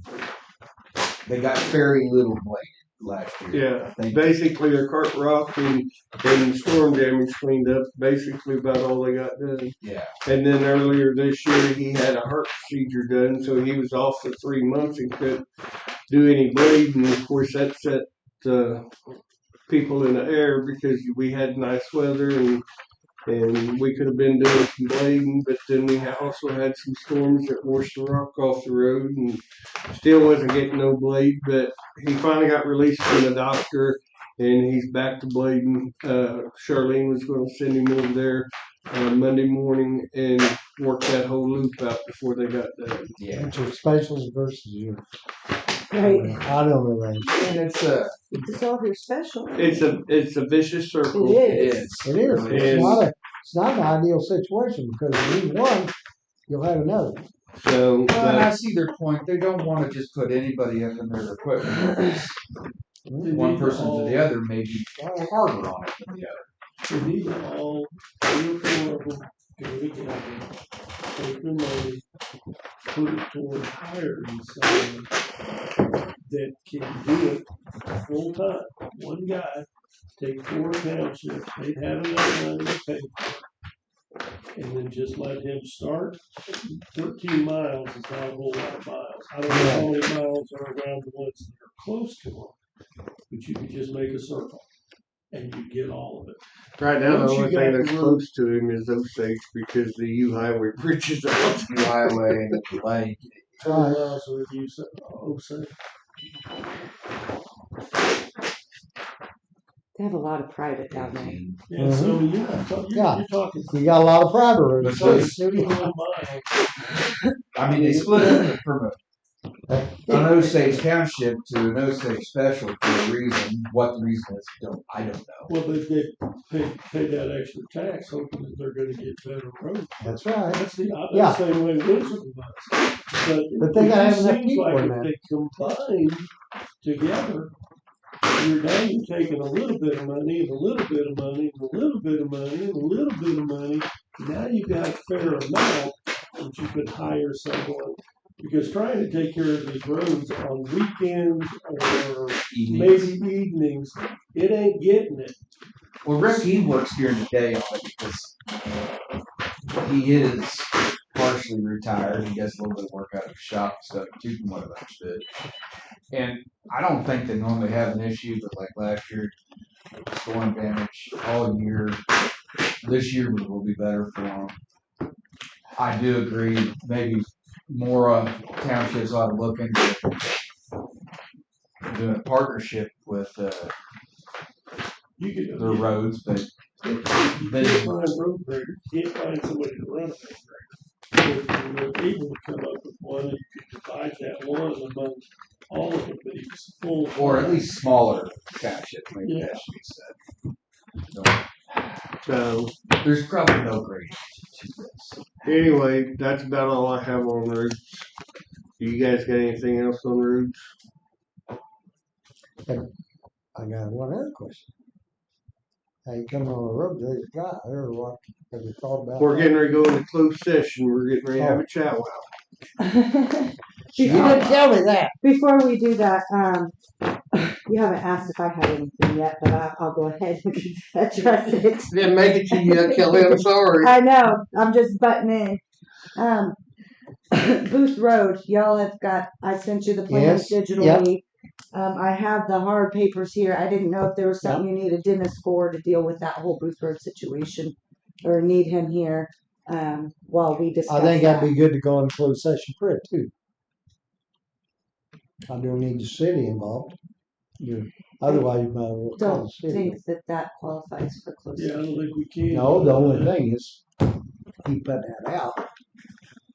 they got very little blade last year. Yeah, basically their cart rock and storm damage cleaned up. Basically about all they got done. Yeah. And then earlier this year he had a heart procedure done, so he was off for 3 months and couldn't do any bleeding. Of course, that set people in the air because we had nice weather and we could have been doing some blading, but then we also had some storms that washed the rock off the road and still wasn't getting no blade, but he finally got released from the doctor and he's back to blading. Charlene was going to send him over there Monday morning and work that whole loop out before they got done. Yeah. It's your specials versus your. Right. I don't know that. And it's It's all your special. It's a vicious circle. It is. It is. And- It's not an ideal situation because if you lose one, you'll have another. So well, and I see their point. They don't want to just put anybody up in their equipment. One person to the other may be harder on it than the other. We need to all, 3 or 4 of them, go together, take their money, put it toward hiring someone that can do it full time. One guy, take 4 townships, they'd have enough money to pay for it. And then just let him start. 13 miles is not a whole lot of miles. I don't know how many miles are around the ones that are close to them, but you could just make a circle and you get all of it. right now, the Once you only got thing the that's road- close to him is Osage because the U Highway bridge is out. The highway, the lake. How many miles would you say? Oh, say. They have a lot of private down there. Yeah, so you're not talking, Yeah. you're talking You got a lot of private roads. But so they- 31 miles. I mean, they split it from an Osage Township to an Osage Special for a reason. What the reason is, I don't know. Well, they pay that extra tax hoping that they're gonna get better roads. That's right. That's the Yeah. same way Windsor was. But they gotta it have enough seems people like in if that. they combine together, you're taking a little bit of money and a little bit of money and a little bit of money and a little bit of money. Now you've got a fair amount that you could hire someone. Because trying to take care of these roads on weekends or maybe evenings, it ain't getting it. Well, Rick, he works during the day on it because he is partially retired. He does a little bit of work out of the shop and stuff too, from what I've understood. And I don't think they normally have an issue, but like last year, storm damage all year. This year will be better for them. I do agree. Maybe more townships ought to look into doing a partnership with You could, the roads, but you can't find road graders, you can't find somebody to run a road grader. If you were able to come up with one, and you could divide that one among all of them, but it's full. or at least smaller townships, maybe Yeah. that should be said. So There's probably no grading to this. anyway, that's about all I have on roads. Do you guys got anything else on roads? I got one other question. How you coming on the road, there's a guy there, or what? Have you thought about We're that? getting ready to go into closed session. We're getting ready to have a chat wow. You didn't tell me that. Before we do that, you haven't asked if I had anything yet, but I'll go ahead and address it. Didn't make it to you yet, Kelly. I'm sorry. I know, I'm just butting in. Booth Road, y'all have got, I sent you the plans Yes, digitally. I have the hard papers here. I didn't know if there was something you needed Dennis for to deal with that whole Booth Road situation, or need him here, while we discuss I think that. that'd be good to go in closed session for it too. I don't need the city involved. Otherwise, you might as well call Don't the city. think that that qualifies for closed Yeah, I session. don't think we can. No, the only thing is, he put that out.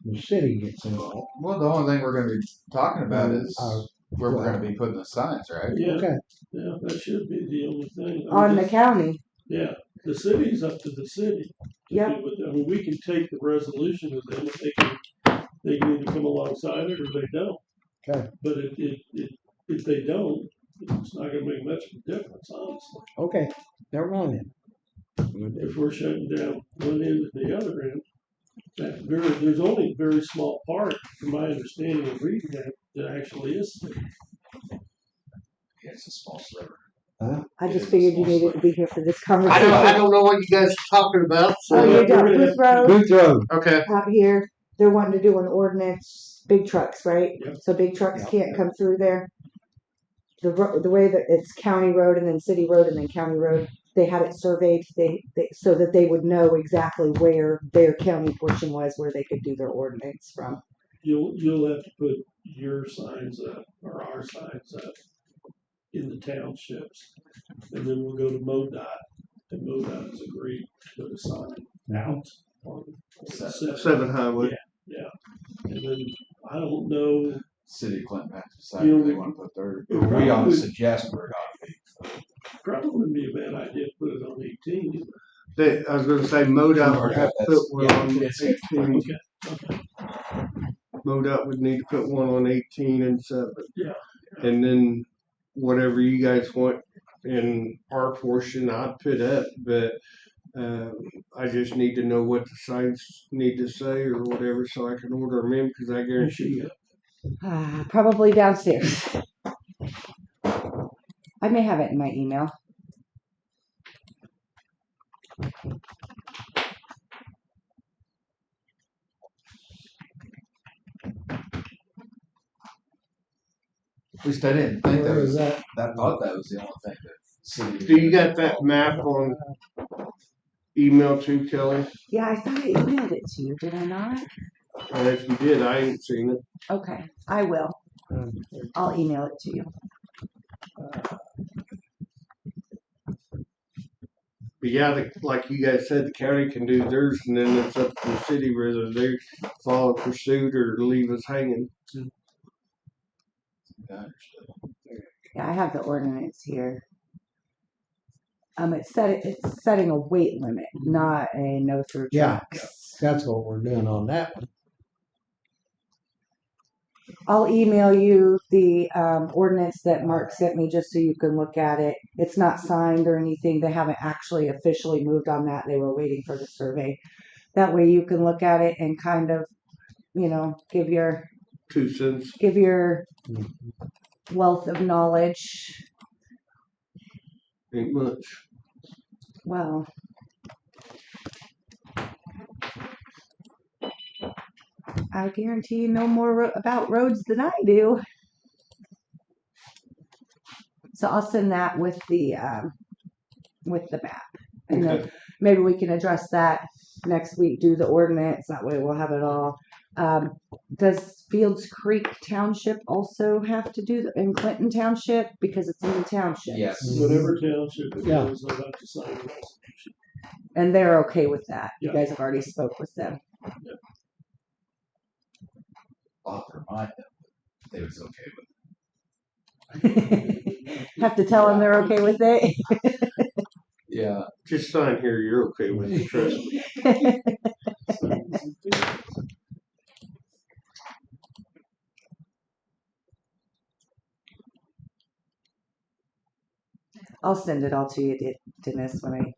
The city gets involved. Well, the only thing we're going to be talking about is Uh, where we're going to be putting the signs, right? Yeah, Okay, yeah, that should be the only thing. I On mean, the county, yeah, the city's up to the city. Yep. I mean, we can take the resolution with them, and they can either come alongside it or they don't. Okay. But if they don't, it's not gonna make much of a difference, honestly. okay, never mind then. If we're shutting down one end to the other end, there's only a very small part, from my understanding of reading that actually is city. Yeah, it's a small sliver. I just figured you needed to be here for this I conversation. don't know what you guys are talking about. Oh, So you don't, Booth Road Booth Road, okay. out here, they're wanting to do an ordinance, big trucks, right? Yep. So big trucks Yep. can't come through there. The way that it's county road and then city road and then county road, they had it surveyed, they so that they would know exactly where their county portion was, where they could do their ordinance from. You'll have to put your signs up or our signs up in the townships. And then we'll go to MoDOT, and MoDOT has agreed to put a sign out on Seven Highway. And then, I don't know, City of Clinton has to decide where they want to put their. It We ought to probably- suggest where it ought to be. probably wouldn't be a bad idea to put it on 18 either. I was going to say MoDOT would have to put one on It's- 18. Okay. MoDOT would need to put one on 18 and 7. Yeah. And then whatever you guys want in our portion, I'd put up. But I just need to know what the signs need to say or whatever so I can order them in because I guarantee you. Probably downstairs. I may have it in my email. At least I didn't think that where was is that? I thought that was the only thing that city. Do you got that map on email too, Kelly? Yeah, I thought I emailed it to you, did I not? If you did, I ain't seen it. Okay, I will. I'll email it to you. But yeah, like you guys said, the county can do theirs, and then it's up to the city whether they follow pursuit or leave us hanging. I understood. Yeah, I have the ordinance here. It's setting a weight limit, not a no through Yeah. trucks. That's what we're doing on that one. I'll email you the ordinance that Mark sent me just so you can look at it. It's not signed or anything. They haven't actually officially moved on that. They were waiting for the survey. That way you can look at it and kind of, give your 2 cents. wealth of knowledge. Ain't much. Well, I guarantee you know more about roads than I do. So I'll send that with the map, and then maybe we can address that next week. Do the ordinance that way. We'll have it all. Does Fields Creek Township also have to do, in Clinton Township, because it's in the township? Yes. Whatever township it Yeah. goes, they'll have to sign a resolution. And they're okay with that? You Yeah. guys have already spoke with them? I'll have to remind them that they was okay with Have to tell them they're okay with it? it. Yeah. Just sign here, you're okay with it, trust me. I'll send it all to you, Dennis, when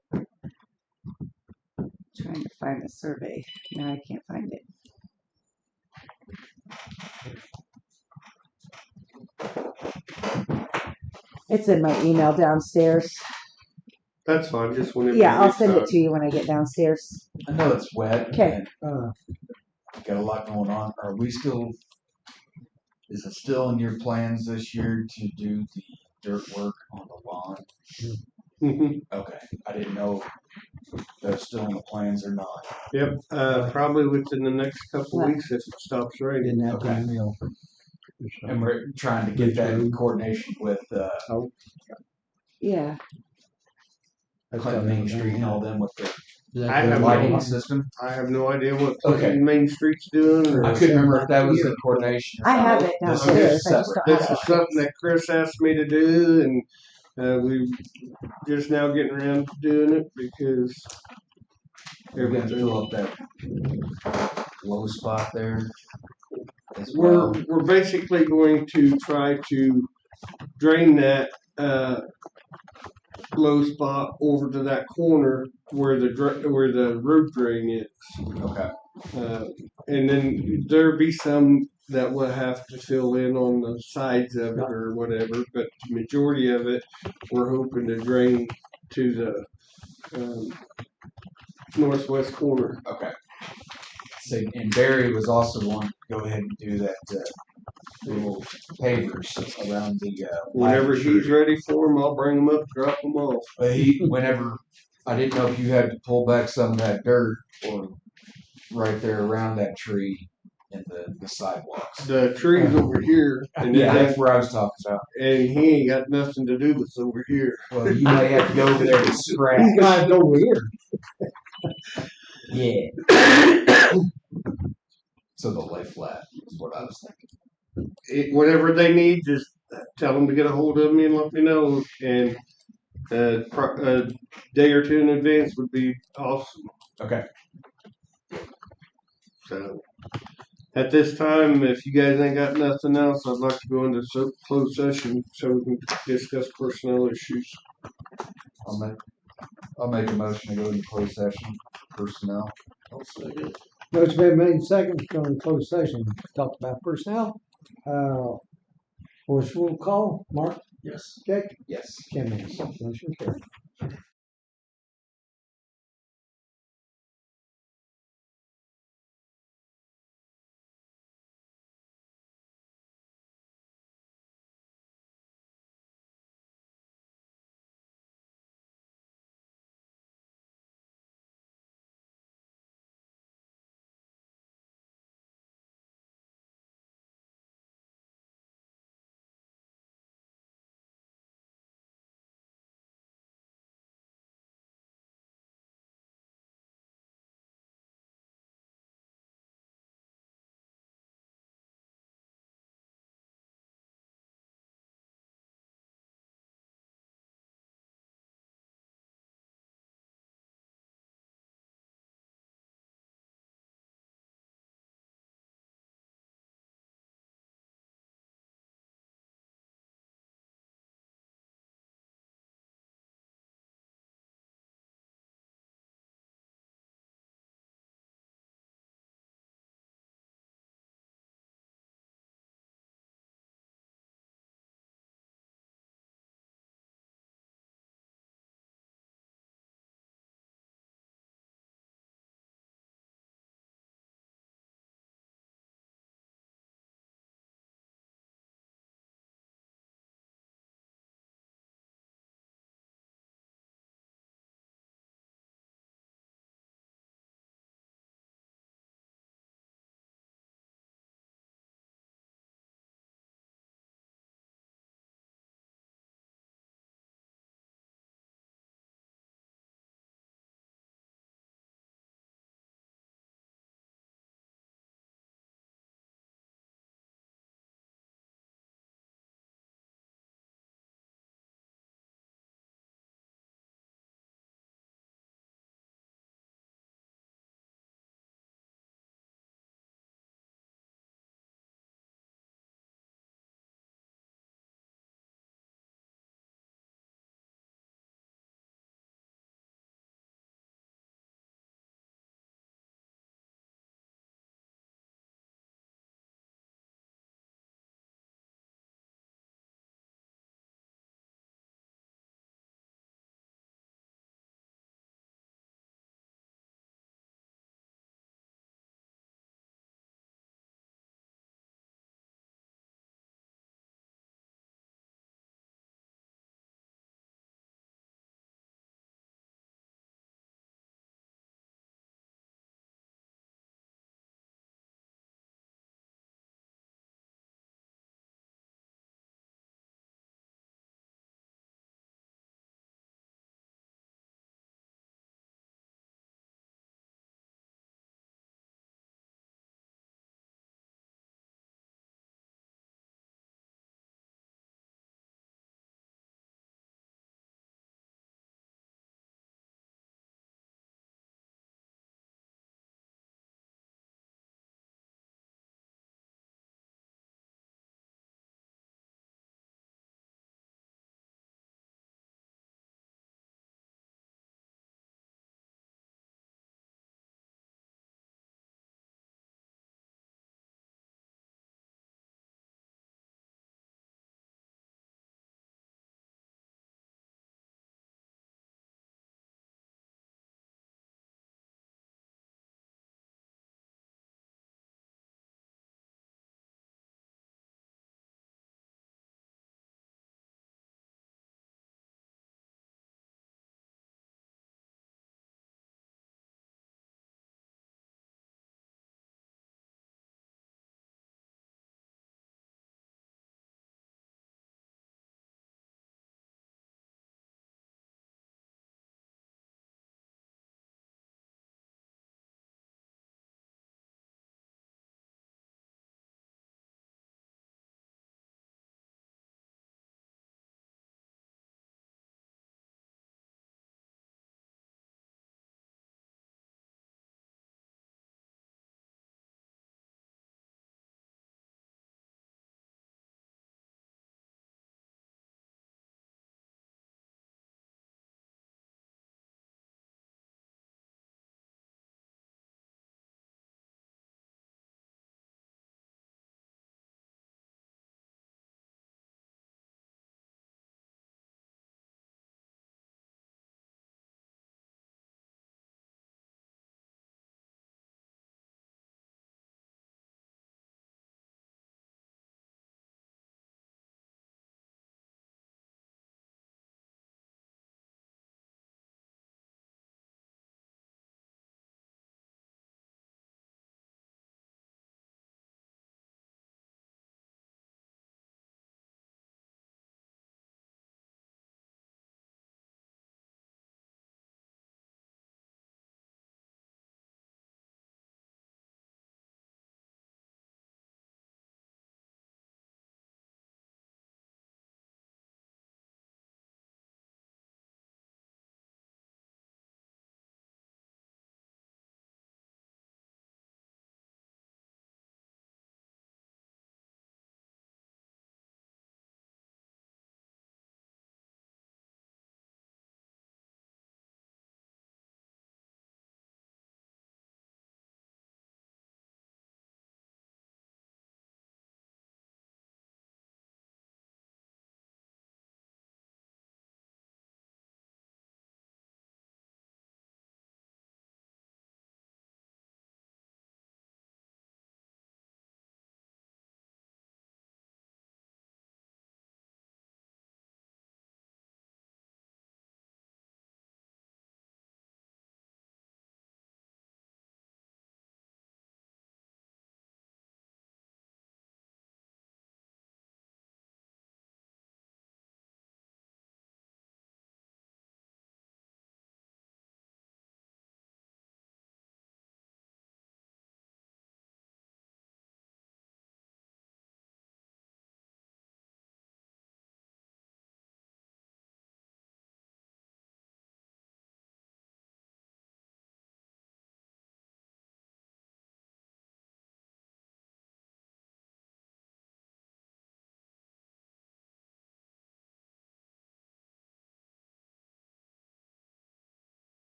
trying to find the survey. No, I can't find it. It's in my email downstairs. That's fine, just whenever. Yeah, you I'll get send it time. to you when I get downstairs. I know it's wet. Okay. and Got a lot going on. Are we still, is it still in your plans this year to do the dirt work on the lawn? Mhm. Okay. I didn't know if that's still in the plans or not. Yep, probably within the next couple What? weeks if it stops raining. Didn't have Okay. to real. And we're trying to get that in coordination with Yeah. Clinton Main Street and all them with the I have lighting no- system. I have no idea what Okay. Main Street's doing. Or I couldn't remember if that was in coordination. or I have not. it This is downstairs. I just separate. don't This have is something that Chris asked me to do, and we're just now getting around to doing it because We're gonna everything. fill up that low spot there as well. We're basically going to try to drain that low spot over to that corner where the road drain is. Okay. And then there'll be some that will have to fill in on the sides of it or whatever, but the majority of it, we're hoping to drain to the northwest corner. Okay. So, and Barry was also wanting to go ahead and do that little pavers around the. Whenever lighting he's tree. ready for them, I'll bring them up, drop them off. But whenever, I didn't know if you had to pull back some of that dirt or right there around that tree in the sidewalks. The tree's over here, and Yeah, then that's where I was talking about. and he ain't got nothing to do with over here. Well, you may have to go over there to scratch. He's gonna go over here. Yeah. So they'll lay flat is what I was thinking. Whatever they need, just tell them to get a hold of me and let me know. And a day or two in advance would be awesome. Okay. So at this time, if you guys ain't got nothing else, I'd like to go into closed session so we can discuss personnel issues. I'll make a motion to go into closed session personnel. I'll second. Motion been made second to go in closed session. Talk about personnel. Voice roll call. Mark, Yes. Jake, Yes. Kim, motion carried.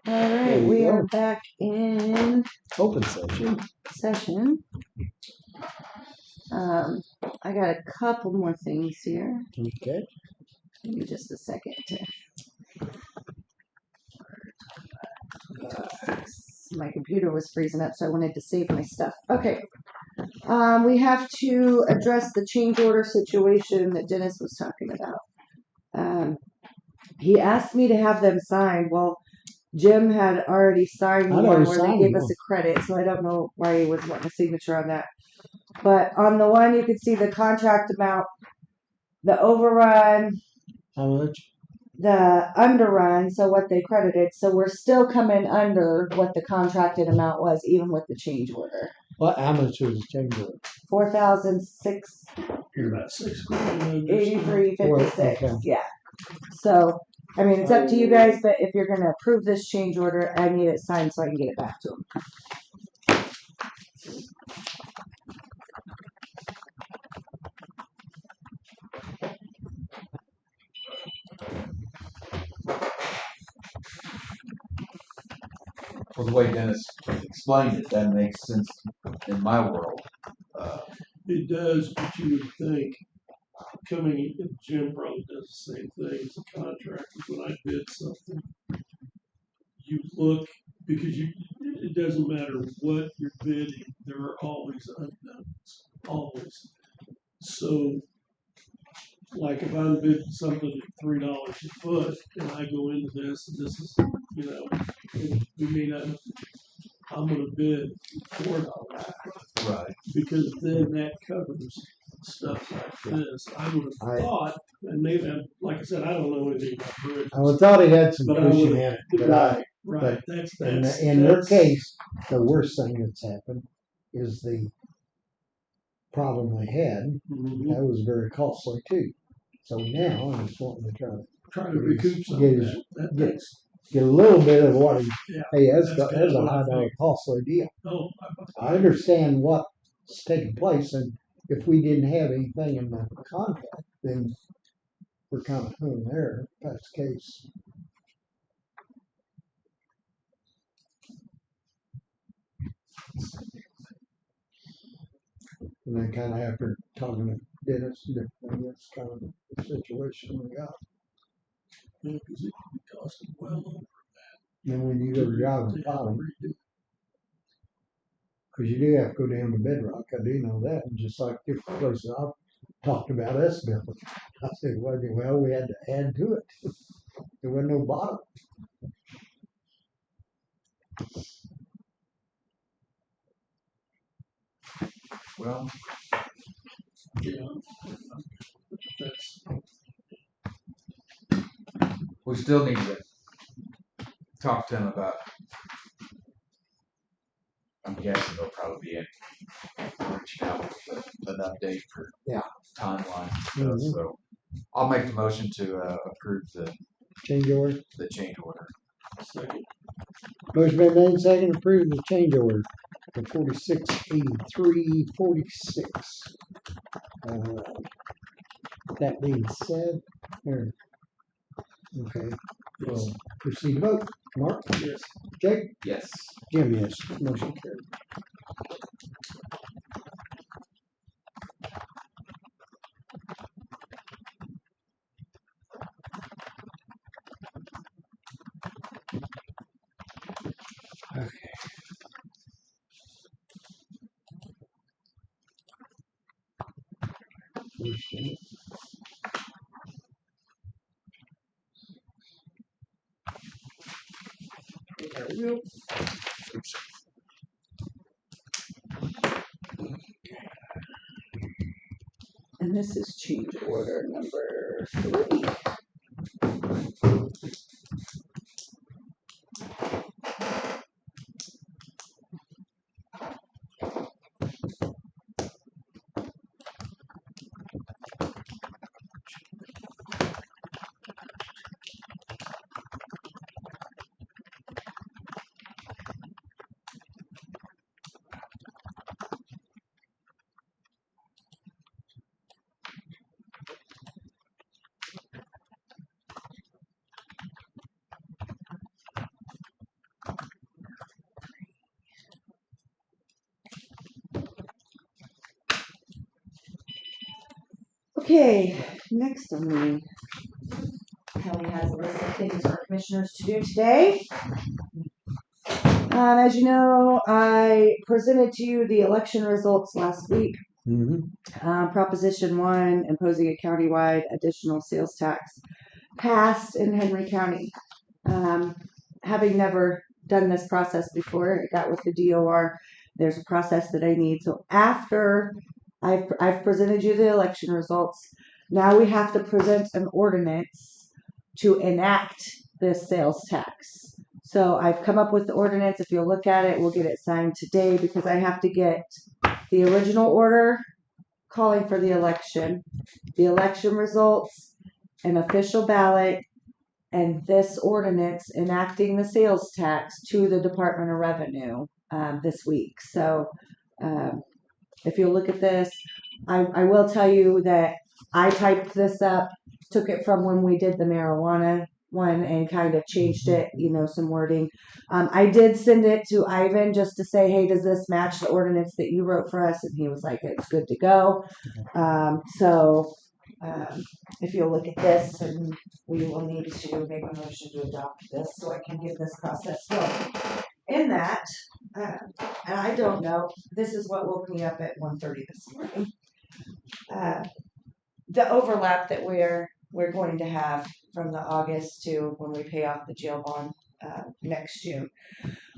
Alright, you we go. are back in Open session. session. I got a couple more things here. Okay. Give me just a second to. My computer was freezing up, so I wanted to save my stuff. Okay. We have to address the change order situation that Dennis was talking about. He asked me to have them signed. Well, Jim had already signed I'd one already where they signed gave us one. a credit, so I don't know why he was wanting a signature on that. But on the one, you could see the contract amount, the overrun, How much? the underrun, so what they credited. So we're still coming under what the contracted amount was, even with the change order. What? How much was the change order? You're about 6 grand under. $4,683.56. Okay. Yeah. So, I mean, it's up to you guys, but if you're going to approve this change order, I need it signed so I can get it back to them. Well, the way Dennis explained it, that makes sense in my world. It does, but you would think, coming in, Jim probably does the same thing as a contractor. When I bid something, you look, because it doesn't matter what you're bidding, there are always unknowns, always. So, like if I'm bidding something at $3 a foot, and I go into this, and this is, we may not, I'm gonna bid $4, Right. because then that covers stuff like this. I would have thought, and maybe, like I said, I don't know anything about bridges. I would thought he had some But I cushion in would've- it, but I, Right, in their case, the worst thing that's happened is the problem they had. Mhm. That was very costly too. So now I'm just wanting to Try to recoup some get of his- that. get- get a little bit of what he, Yeah. hey, that's That's a kinda what I high dollar think. costly deal. Oh, I understand what's taking place, and if we didn't have anything in the contract, then we're kind of hung there, if that's the case. And then kind of after talking to Dennis, that's kind of the situation we got. yeah, 'cause it cost them well over. And when you go driving plowing, because you do have to go down to Bedrock, I do know that, and just like different places I've talked about us building. I said, well, we had to add to it. There wasn't no bottom. Well, Yeah. That's, we still need to talk to him about. I'm guessing they'll probably be reaching out with an update for timeline and stuff. Mhm. So I'll make the motion to approve Change order. the change order. second. Motion been made, second, approve the change order for 4683.46. That being said, here. Okay, we'll proceed to vote. Mark, Yes. Jake, Yes. Jim, yes. Motion carried. Okay. First, there we go. And this is change order number 3. Okay, next on the county has a list of things for commissioners to do today. As you know, I presented to you the election results last week. Proposition 1, imposing a countywide additional sales tax, passed in Henry County. Having never done this process before, I got with the DOR. There's a process that I need. So after I've presented you the election results, now we have to present an ordinance to enact this sales tax. So I've come up with the ordinance. If you'll look at it, we'll get it signed today because I have to get the original order calling for the election results, an official ballot, and this ordinance enacting the sales tax to the Department of Revenue this week. So if you'll look at this, I will tell you that I typed this up, took it from when we did the marijuana one and kind of changed it, some wording. I did send it to Ivan just to say, hey, does this match the ordinance that you wrote for us? And he was like, it's good to go. If you'll look at this, and we will need to make a motion to adopt this so I can get this process going. In that, and I don't know, this is what woke me up at 1:30 this morning. The overlap that we're going to have from the August to when we pay off the jail bond next June.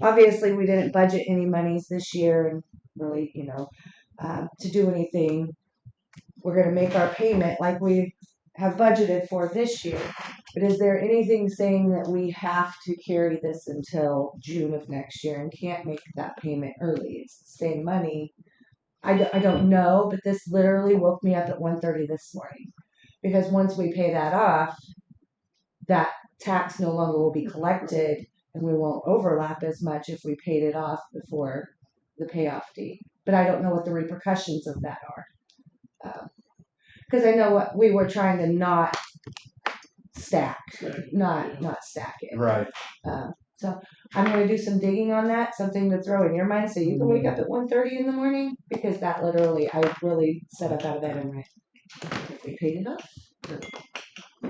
Obviously, we didn't budget any monies this year, and really, to do anything. We're going to make our payment like we have budgeted for this year. But is there anything saying that we have to carry this until June of next year and can't make that payment early? It's the same money. I don't know, but this literally woke me up at 1:30 this morning. Because once we pay that off, that tax no longer will be collected and we won't overlap as much if we paid it off before the payoff date. But I don't know what the repercussions of that are. Because I know what we were trying to not stack, not stack it. Right. So I'm going to do some digging on that, something to throw in your mind so you can wake up at 1:30 in the morning, because that literally, I really set up out of bed and went, if we paid it off.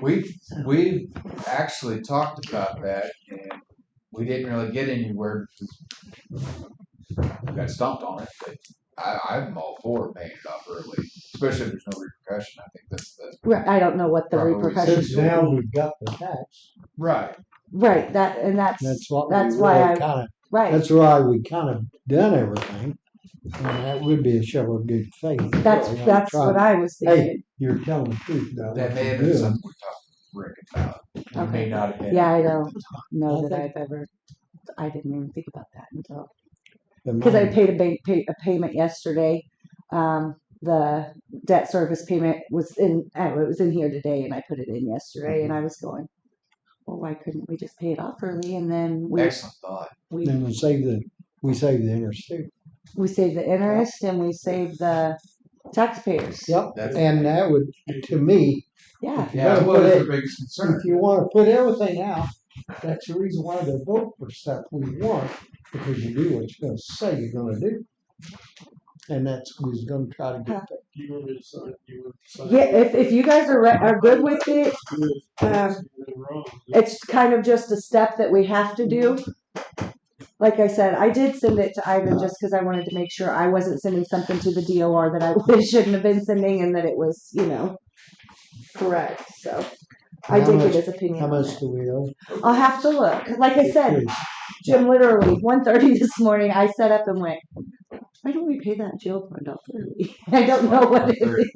We've actually talked about that, and we didn't really get anywhere because we got stumped on it. But I'm all for paying it off early, especially if there's no repercussion. I think that's Right. I don't know what the Probably repercussions Since will now be. we've got the tax. right. Right. That's That's what that's we why really I right. That's why we kind of done everything. And that would be a show of good faith. That's Really, that's trying- what I was Hey, thinking. you're telling the truth about That what may you're have been doing. something we talked to Rick about. You Okay. may not have been. Yeah, I don't know I that think- I've ever. I didn't even think about that until But because I mine- paid a payment yesterday. The debt service payment was in. It was in here today, and I put it in yesterday. And I was going, well, why couldn't we just pay it off early and then Excellent thought. Then we save the interest too. we save the interest and we save the taxpayers. Yep. That's- And that would, to me, Yeah. if you Yeah, gotta what put is it, their biggest concern? if you want to put everything out, that's the reason why they vote for stuff we want, because you do what you're gonna say you're gonna do. And that's who's gonna try to get that. You want me to sign? You want to sign? Yeah. If you guys are good with it, Wrong. it's kind of just a step that we have to do. Like I said, I did send it to Ivan just because I wanted to make sure I wasn't sending something to the DOR that I shouldn't have been sending, and that it was, correct. So I How did much- get his opinion. How on much it. do we owe? I'll have to look. Like I said, Jim, literally 1:30 this morning, I set up and went, why don't we pay that jail fund off early? I don't know what it is.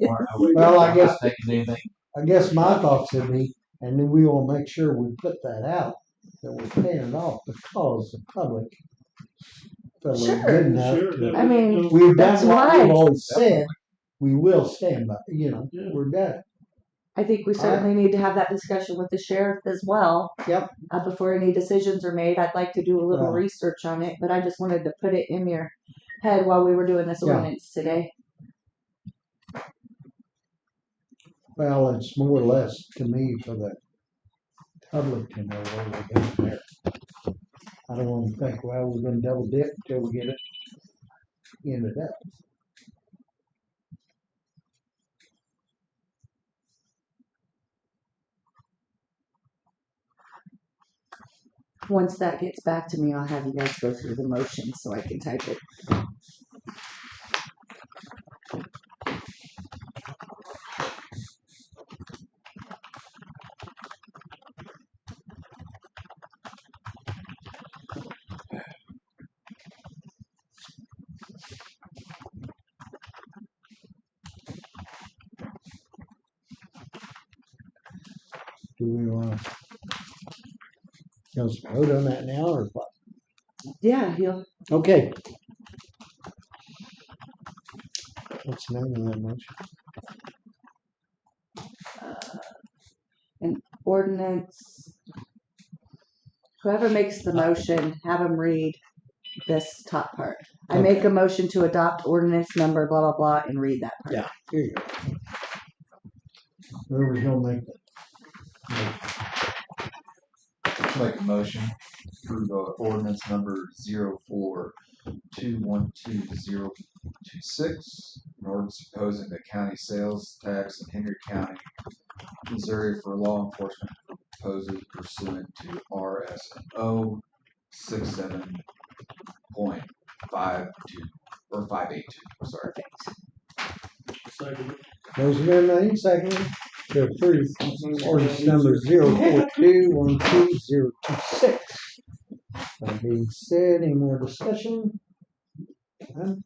Well, I guess- I'm not thinking anything. I guess my thoughts would be, and then we will make sure we put that out, that we're paying it off because the public felt Sure. good enough Sure. to. I mean, We've that's done what we've right. always said, we will stand by, Yeah. we're done. I think we certainly need to have that discussion with the sheriff as well. Yep. Before any decisions are made, I'd like to do a little Well. research on it, but I just wanted to put it in your head while we were doing this Yeah. ordinance today. Well, it's more or less to me for the public to know what we're doing there. I don't want to think, well, we're gonna double dip until we get it ended up. Once that gets back to me, I'll have you guys go through the motion so I can type it. Do we wanna just vote on that now or what? Yeah, he'll, Okay. What's the name of that motion? an ordinance. Whoever makes the motion, have them read this top part. I make a motion to adopt ordinance number blah, blah, blah, and read that part. Yeah, here you go. Whoever's gonna make that. Make a motion for the ordinance number 04212026, an ordinance opposing the county sales tax in Henry County, Missouri for law enforcement purposes pursuant to RSO 67.52 or 582. Sorry. Second. Motion been made, seconded, to approve ordinance number 04212026. That being said, any more discussion? None?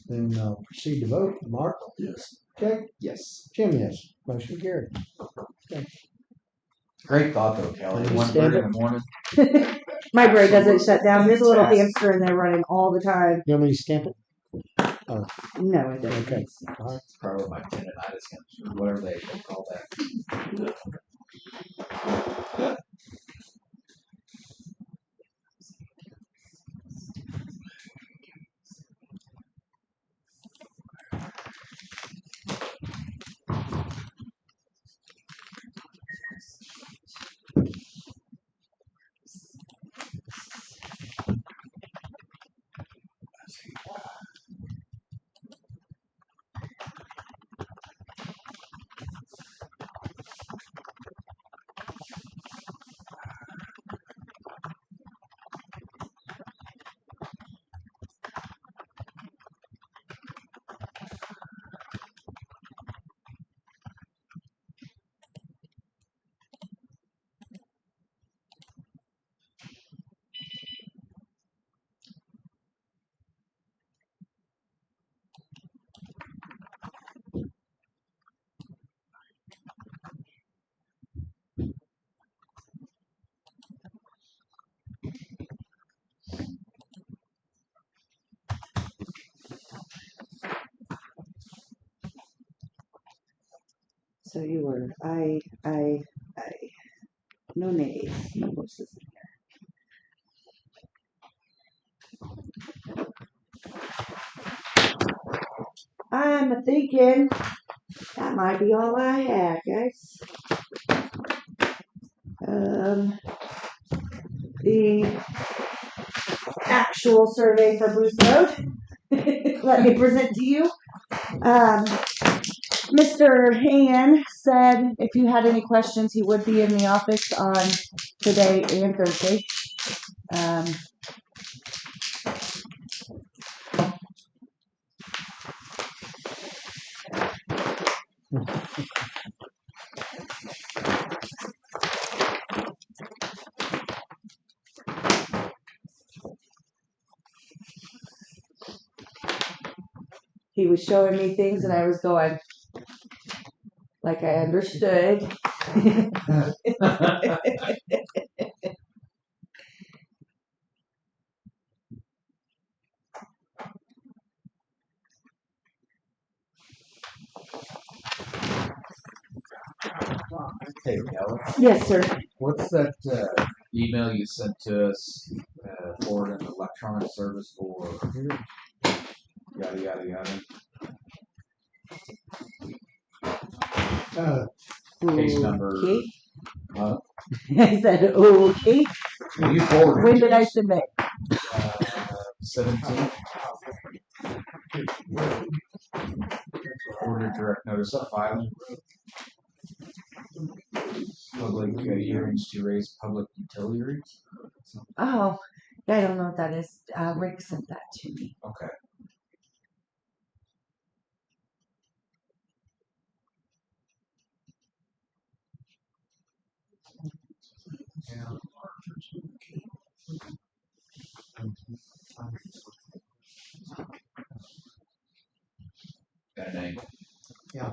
Then I'll proceed to vote. Mark? Yes. Jack? Yes. Jim, yes. Motion carried. Great thought though, Kelly. Can you 1:30 stand in the morning. My brain doesn't shut down. There's a little hamster in there running all the time. You want me to stamp it? No, it doesn't. Okay. All right. It's probably my tendonitis, or whatever they call that. So you were, no nays, no voices in here. I'm thinking that might be all I had, guys. The actual survey for Bruce Road. Let me present to you. Mr. Han said if you had any questions, he would be in the office on today and Thursday. He was showing me things and I was going, like I understood. Hey, Kelly. Yes, sir. What's that email you sent to us for an electronic service for yada yada yada? Case number. Okay. Huh? I said, okay. You forwarded. When did I submit? 17th. Order direct notice of filing. Public hearings to raise public utility rates? Oh, yeah, I don't know what that is. Rick sent that to me. Okay. Yeah. Got a name. Yeah.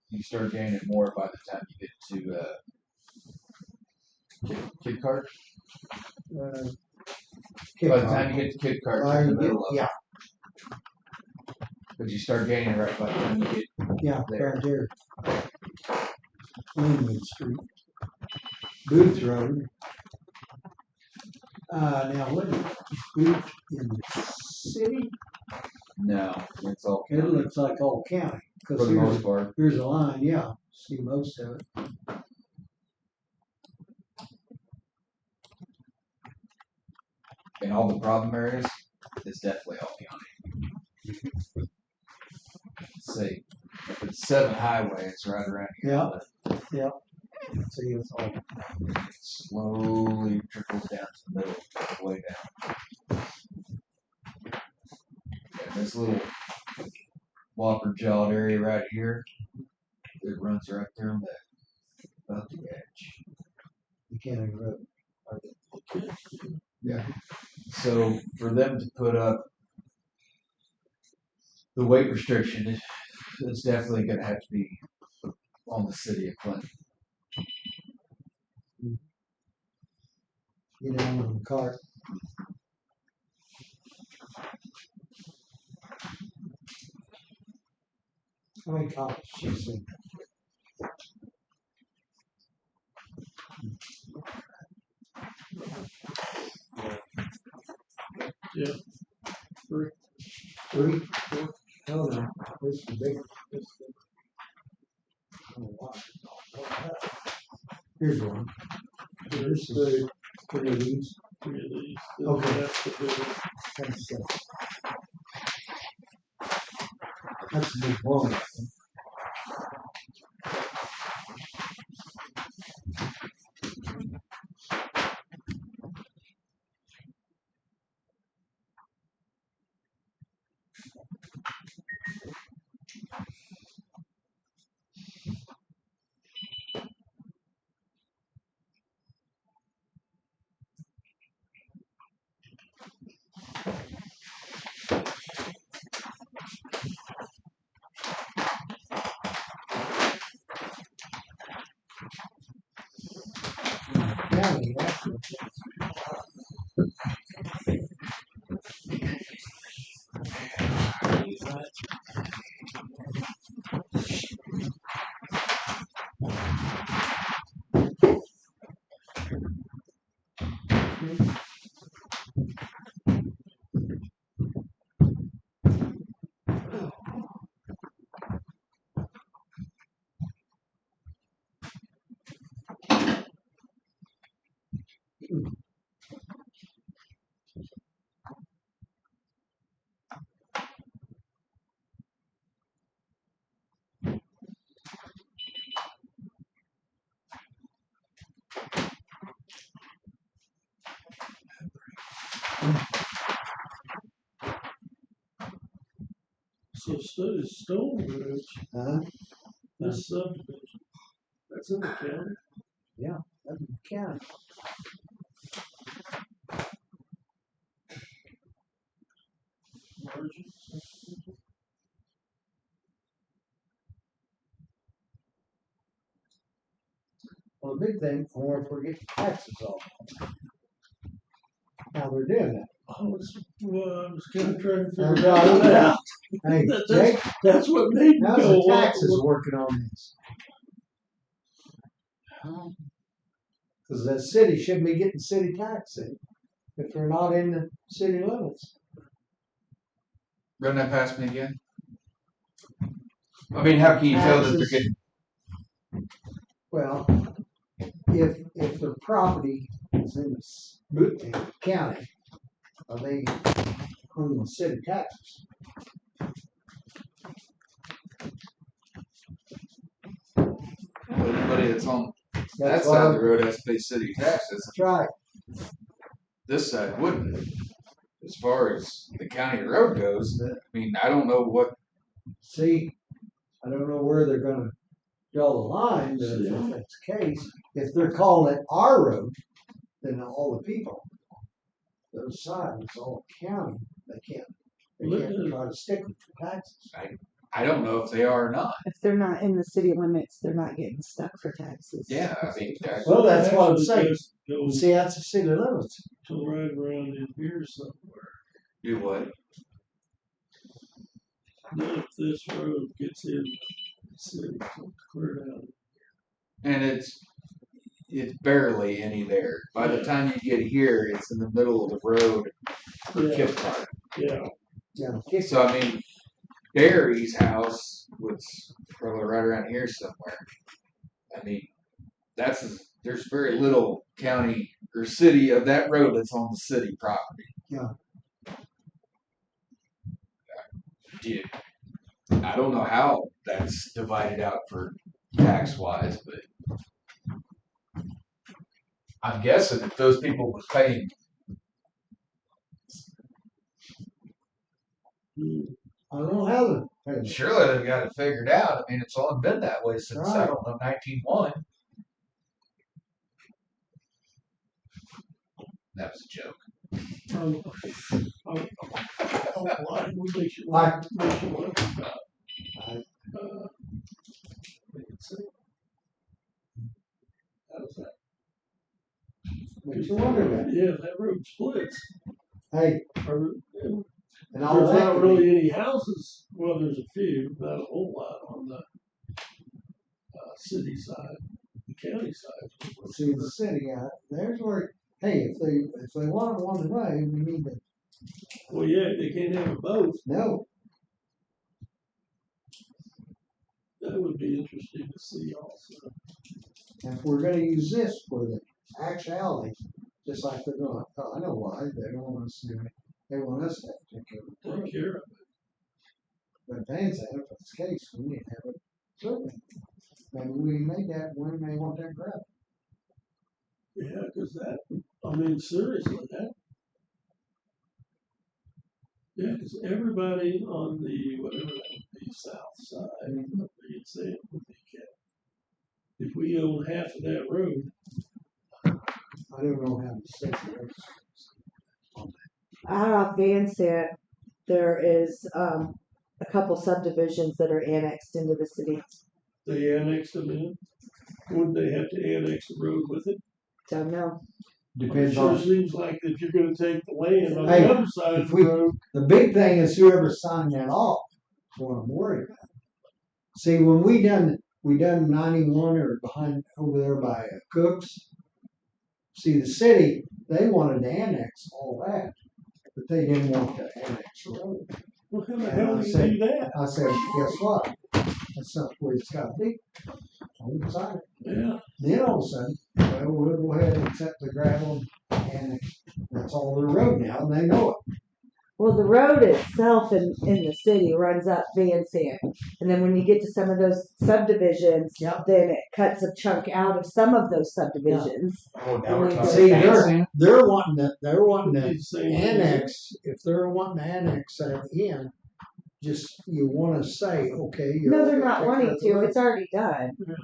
You start gaining more by the time you get to kid card. By the time you get to kid card, you're in the middle of it. Yeah, But you start gaining right by the time you get yeah, there. right there. Linwood Street. Booth Road. Now what is Booth in the city? No, it's all It looks like all county. for Cause the most part. here's a line, yeah, see most of it. In all the problem areas, it's definitely all county. Let's see, if it's 7 highway, it's right around here. Yeah. See, it's all, It slowly trickles down to the middle, all the way down. And this little whopper jawed area right here, it runs right there on that about the edge. the county road. So for them to put up the weight restriction, it's definitely going to have to be on the city of Clinton. Get down on the cart. How many copies she sent? Three. Three? Oh no, this is big. Oh, wow. Here's one. Here's the three of these. Three of these. Okay. That's the big one. That's a big one. County, actually. So Stone Ridge, Huh? this subdivision, that's in the county. That's the county. Margin. Well, the big thing, I wonder if we're getting taxes off. How they're doing that. I was kind of trying to That's figure all that out. Hey, That's- Jake, That's what made me how's go. the taxes working on this? Cause the city shouldn't be getting city taxes if they're not in the city limits. Run that past me again. I mean, how can you tell that they're Taxes. getting? Well, if their property is in the county, are they on the city taxes? Anybody that's on that That's side of why, the road has to pay city taxes. that's right. This side wouldn't. As far as the county road goes, I mean, I don't know what. See, I don't know where they're gonna draw the line, but if that's the case, if they're calling it our road, then all the people, those sides, all county, they can't try to stick with the taxes. I don't know if they are or not. If they're not in the city limits, they're not getting stuck for taxes. Yeah, I mean, Well, that's what I'm Actually, saying. just goes See, that's the city limits. to right around in here somewhere. do what? Then if this road gets in the city, so clear out. And it's barely any there. By the time you get here, it's in the middle of the road for Yeah. Kip Park. Yeah, Yeah. So I mean, Barry's house was probably right around here somewhere. I mean, there's very little county or city of that road that's on the city property. Yeah. Dude, I don't know how that's divided out for tax wise, but I'm guessing if those people was paying, I don't know how to pay. surely they've got it figured out. I mean, it's only been that way since I don't know 1901. That was a joke. why we make sure, Like- make sure what about. I- Let's see. How's that? Makes you wonder that. Yeah, that road splits. Hey, Or, and all there's that not could be- really any houses, well, there's a few, not a whole lot on the city side, the county side. see the city out. There's where, hey, if they want it one way, we need to Well, yeah, they can't have it both. know. That would be interesting to see also. And if we're gonna use this for the actuality, just like they're going, oh, I know why, they don't want us to do it. They want us to take care of it. Take care of it. But Van said, if that's the case, we need to have it surveyed. Maybe we made that when they want that gravel. Yeah, because that, I mean, seriously, that. Yeah, because everybody on the, whatever that would be, south side of the exam would be kept. If we own half of that road, I don't know how to say it. Out off Van Sant, there is a couple subdivisions that are annexed into the city. they annexed them in. Would they have to annex the road with it? Don't know. Depends It sure on, seems like that you're gonna take the land on Hey, the other side of if the we- road. the big thing is whoever signed that off, is what I'm worried about. See, when we done 91 or behind, over there by Cooks, see, the city, they wanted to annex all that, but they didn't want to annex the road. Well, how the And hell I do you said- do that? I said, guess what? That's not the way it's gotta be. On the side. Yeah, Then all of a sudden, well, we'll go ahead and accept the gravel and that's all their road now, and they know it. Well, the road itself in the city runs up Van Sant. And then when you get to some of those subdivisions, Yep. then it cuts a chunk out of some of those subdivisions. Oh, now we're talking See, fancy. they're wanting to he's saying. annex, if they're wanting to annex that in, just, you wanna say, okay. you're No, they're gonna not take care wanting of the to. road. It's already done. Yeah.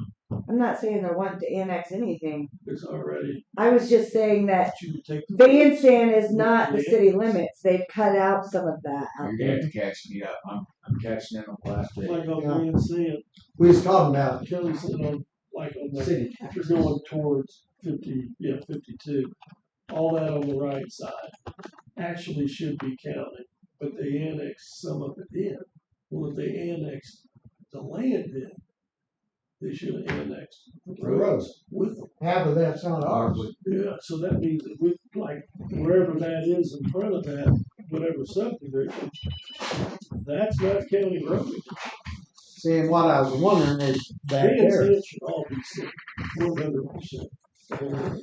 I'm not saying they're wanting to annex anything. It's already, I was just saying that you would take. the- Van Sant is not the city limits. They've cut out some of that out You're gonna there. have to catch me up. I'm catching in on the last day. Like on Yeah. Van Sant, We was talking about Kelly said on, like on the, city if tax. you're going towards 52, all that on the right side actually should be counted, but they annexed some of it in. Well, if they annexed the land in, they should have annexed the The road roads, with them. half of that's not ours. Yeah, so that means that with, like, wherever that is in front of that, whatever subdivision, that's not county road. See, and what I was wondering is that Van there, Sant should all be city, 100%.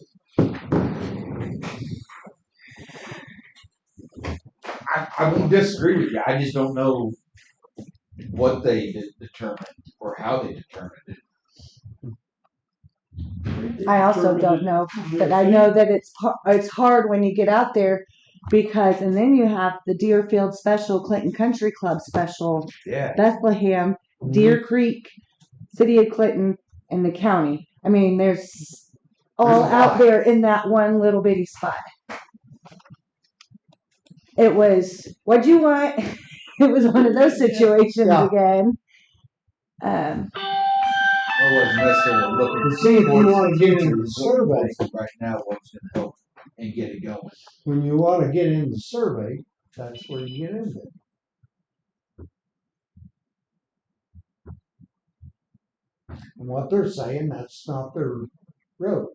I won't disagree with you. I just don't know what they determined or how they determined it. I also don't know, but I know that it's hard when you get out there because, and then you have the Deerfield Special, Clinton Country Club Special, Yeah. Bethlehem, Deer Creek, City of Clinton, and the county. I mean, there's all There's a out lot. there in that one little bitty spot. It was, what'd you want? It was one of those situations Yeah. again. I wasn't necessarily looking To see if you towards wanna the get future, in the was looking survey. towards right now what's going to help and get it going. When you want to get in the survey, that's where you get into it. And what they're saying, that's not their road.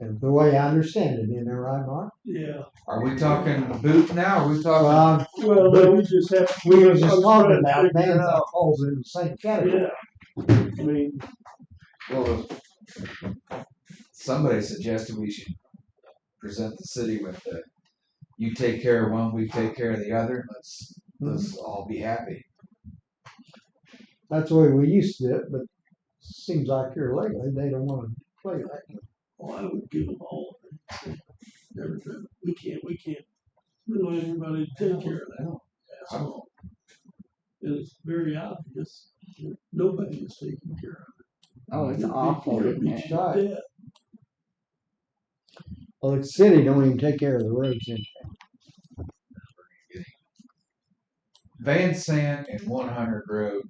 And the way I understand it, in there, right, Mark? Yeah, Are we talking boot now? Or are we talking? well, no, we just have. We were just I'm talking trying to about figure bands it that out. falls in the same category. Yeah, I mean, Well, somebody suggested we should present the city with the, you take care of one, we take care of the other. Let's all be happy. That's the way we used to do it, but seems like here lately, they don't want to play that. well, I would give them all. Everything. We can't, we don't have anybody to take care of that. That's all. And it's very obvious that nobody is taking care of it. Oh, it's awful, It'd isn't be it? shot dead. Well, the city don't even take care of the roads in. Van Sant and 100 Road,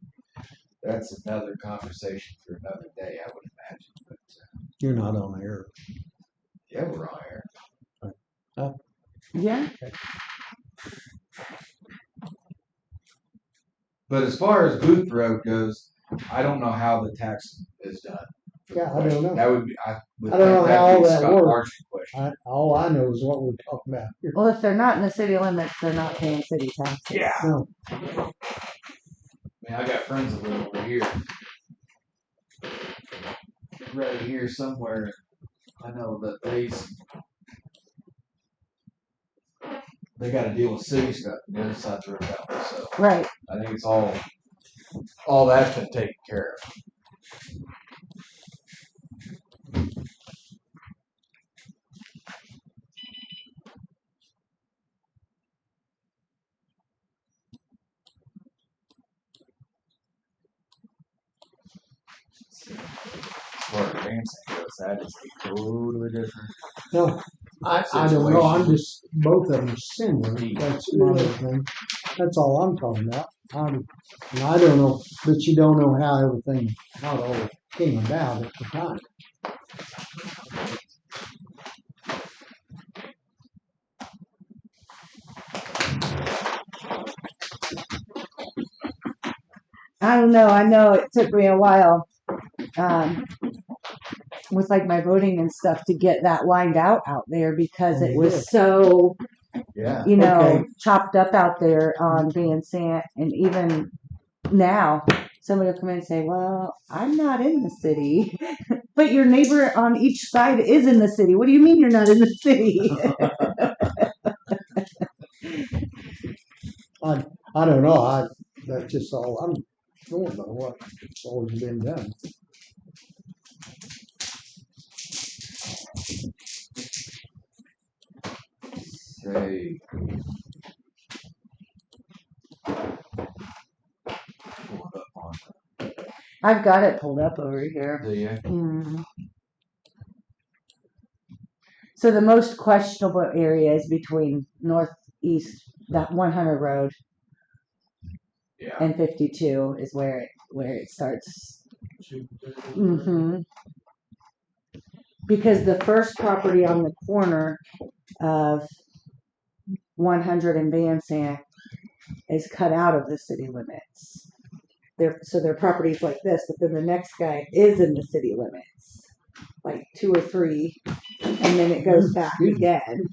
that's another conversation for another day, I would imagine. But You're not on air. yeah, we're on air. Yeah. But as far as Booth Road goes, I don't know how the tax is done. Yeah, I don't know. That would be, I would I don't know think that'd how be all a that Scott works. Larson question. All I know is what we're talking about here. Well, if they're not in the city limits, they're not paying city taxes. Yeah. No, I mean, I got friends that live over here. Right here somewhere. I know that they got to deal with city stuff on the other side of the river valley. So Right. I think it's all that's been taken care of. As far as dancing goes, that is a totally different. no, I don't know. I'm just, both of them are similar. That's my other thing. That's all I'm talking about. And I don't know, but you don't know how it all came about at the time. I don't know. I know it took me a while with like my voting and stuff to get that lined out there because it was so, Yeah. Okay. chopped up out there on Van Sant. And even now, somebody will come in and say, well, I'm not in the city, but your neighbor on each side is in the city. What do you mean you're not in the city? I don't know. That's just all I'm going by what's always been done. Say. Pull it up on. I've got it pulled up over here. Do you? Mm. So the most questionable areas between northeast, that 100 road Yeah. and 52 is where it starts. Mm-hmm. Because the first property on the corner of 100 and Van Sant is cut out of the city limits. So their property's like this, but then the next guy is in the city limits, like 2 or 3, and then it goes back again.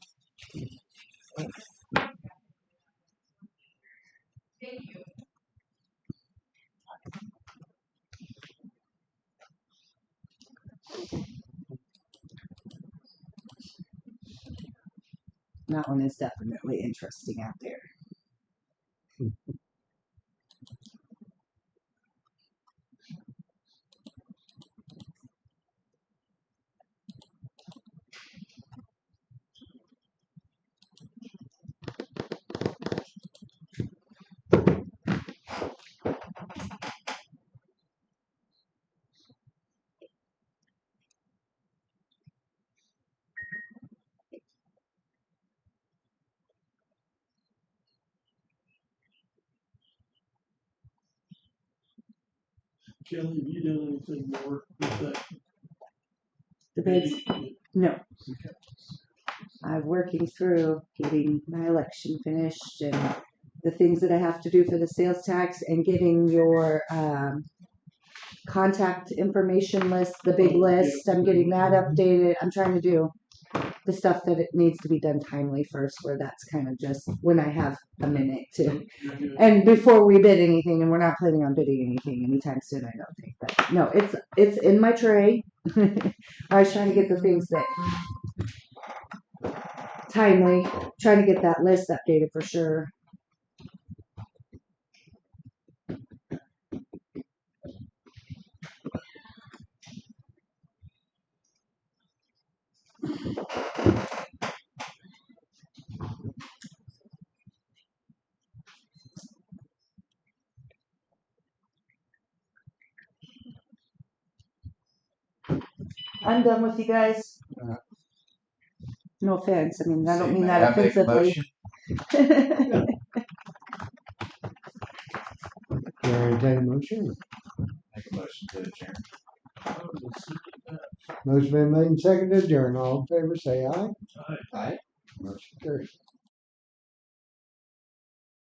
That one is definitely interesting out there. Kelly, have you done anything more with that? The bids, no. Okay. I'm working through getting my election finished and the things that I have to do for the sales tax and getting your contact information list, the big Oh, yeah. list. I'm getting that updated. I'm trying to do the stuff that it needs to be done timely first, where that's kind of just when I have a minute to. You're good. And before we bid anything, and we're not planning on bidding anything anytime soon, I don't think. But no, it's in my tray. I was trying to get the things that timely, trying to get that list updated for sure. I'm done with you guys. No offense. I mean, I don't See, mean may that I make a offensively. motion? Do you entertain a motion? Make a motion to adjourn. Motion been made and seconded, adjourn. All in favor, say aye. Aye. Motion carries.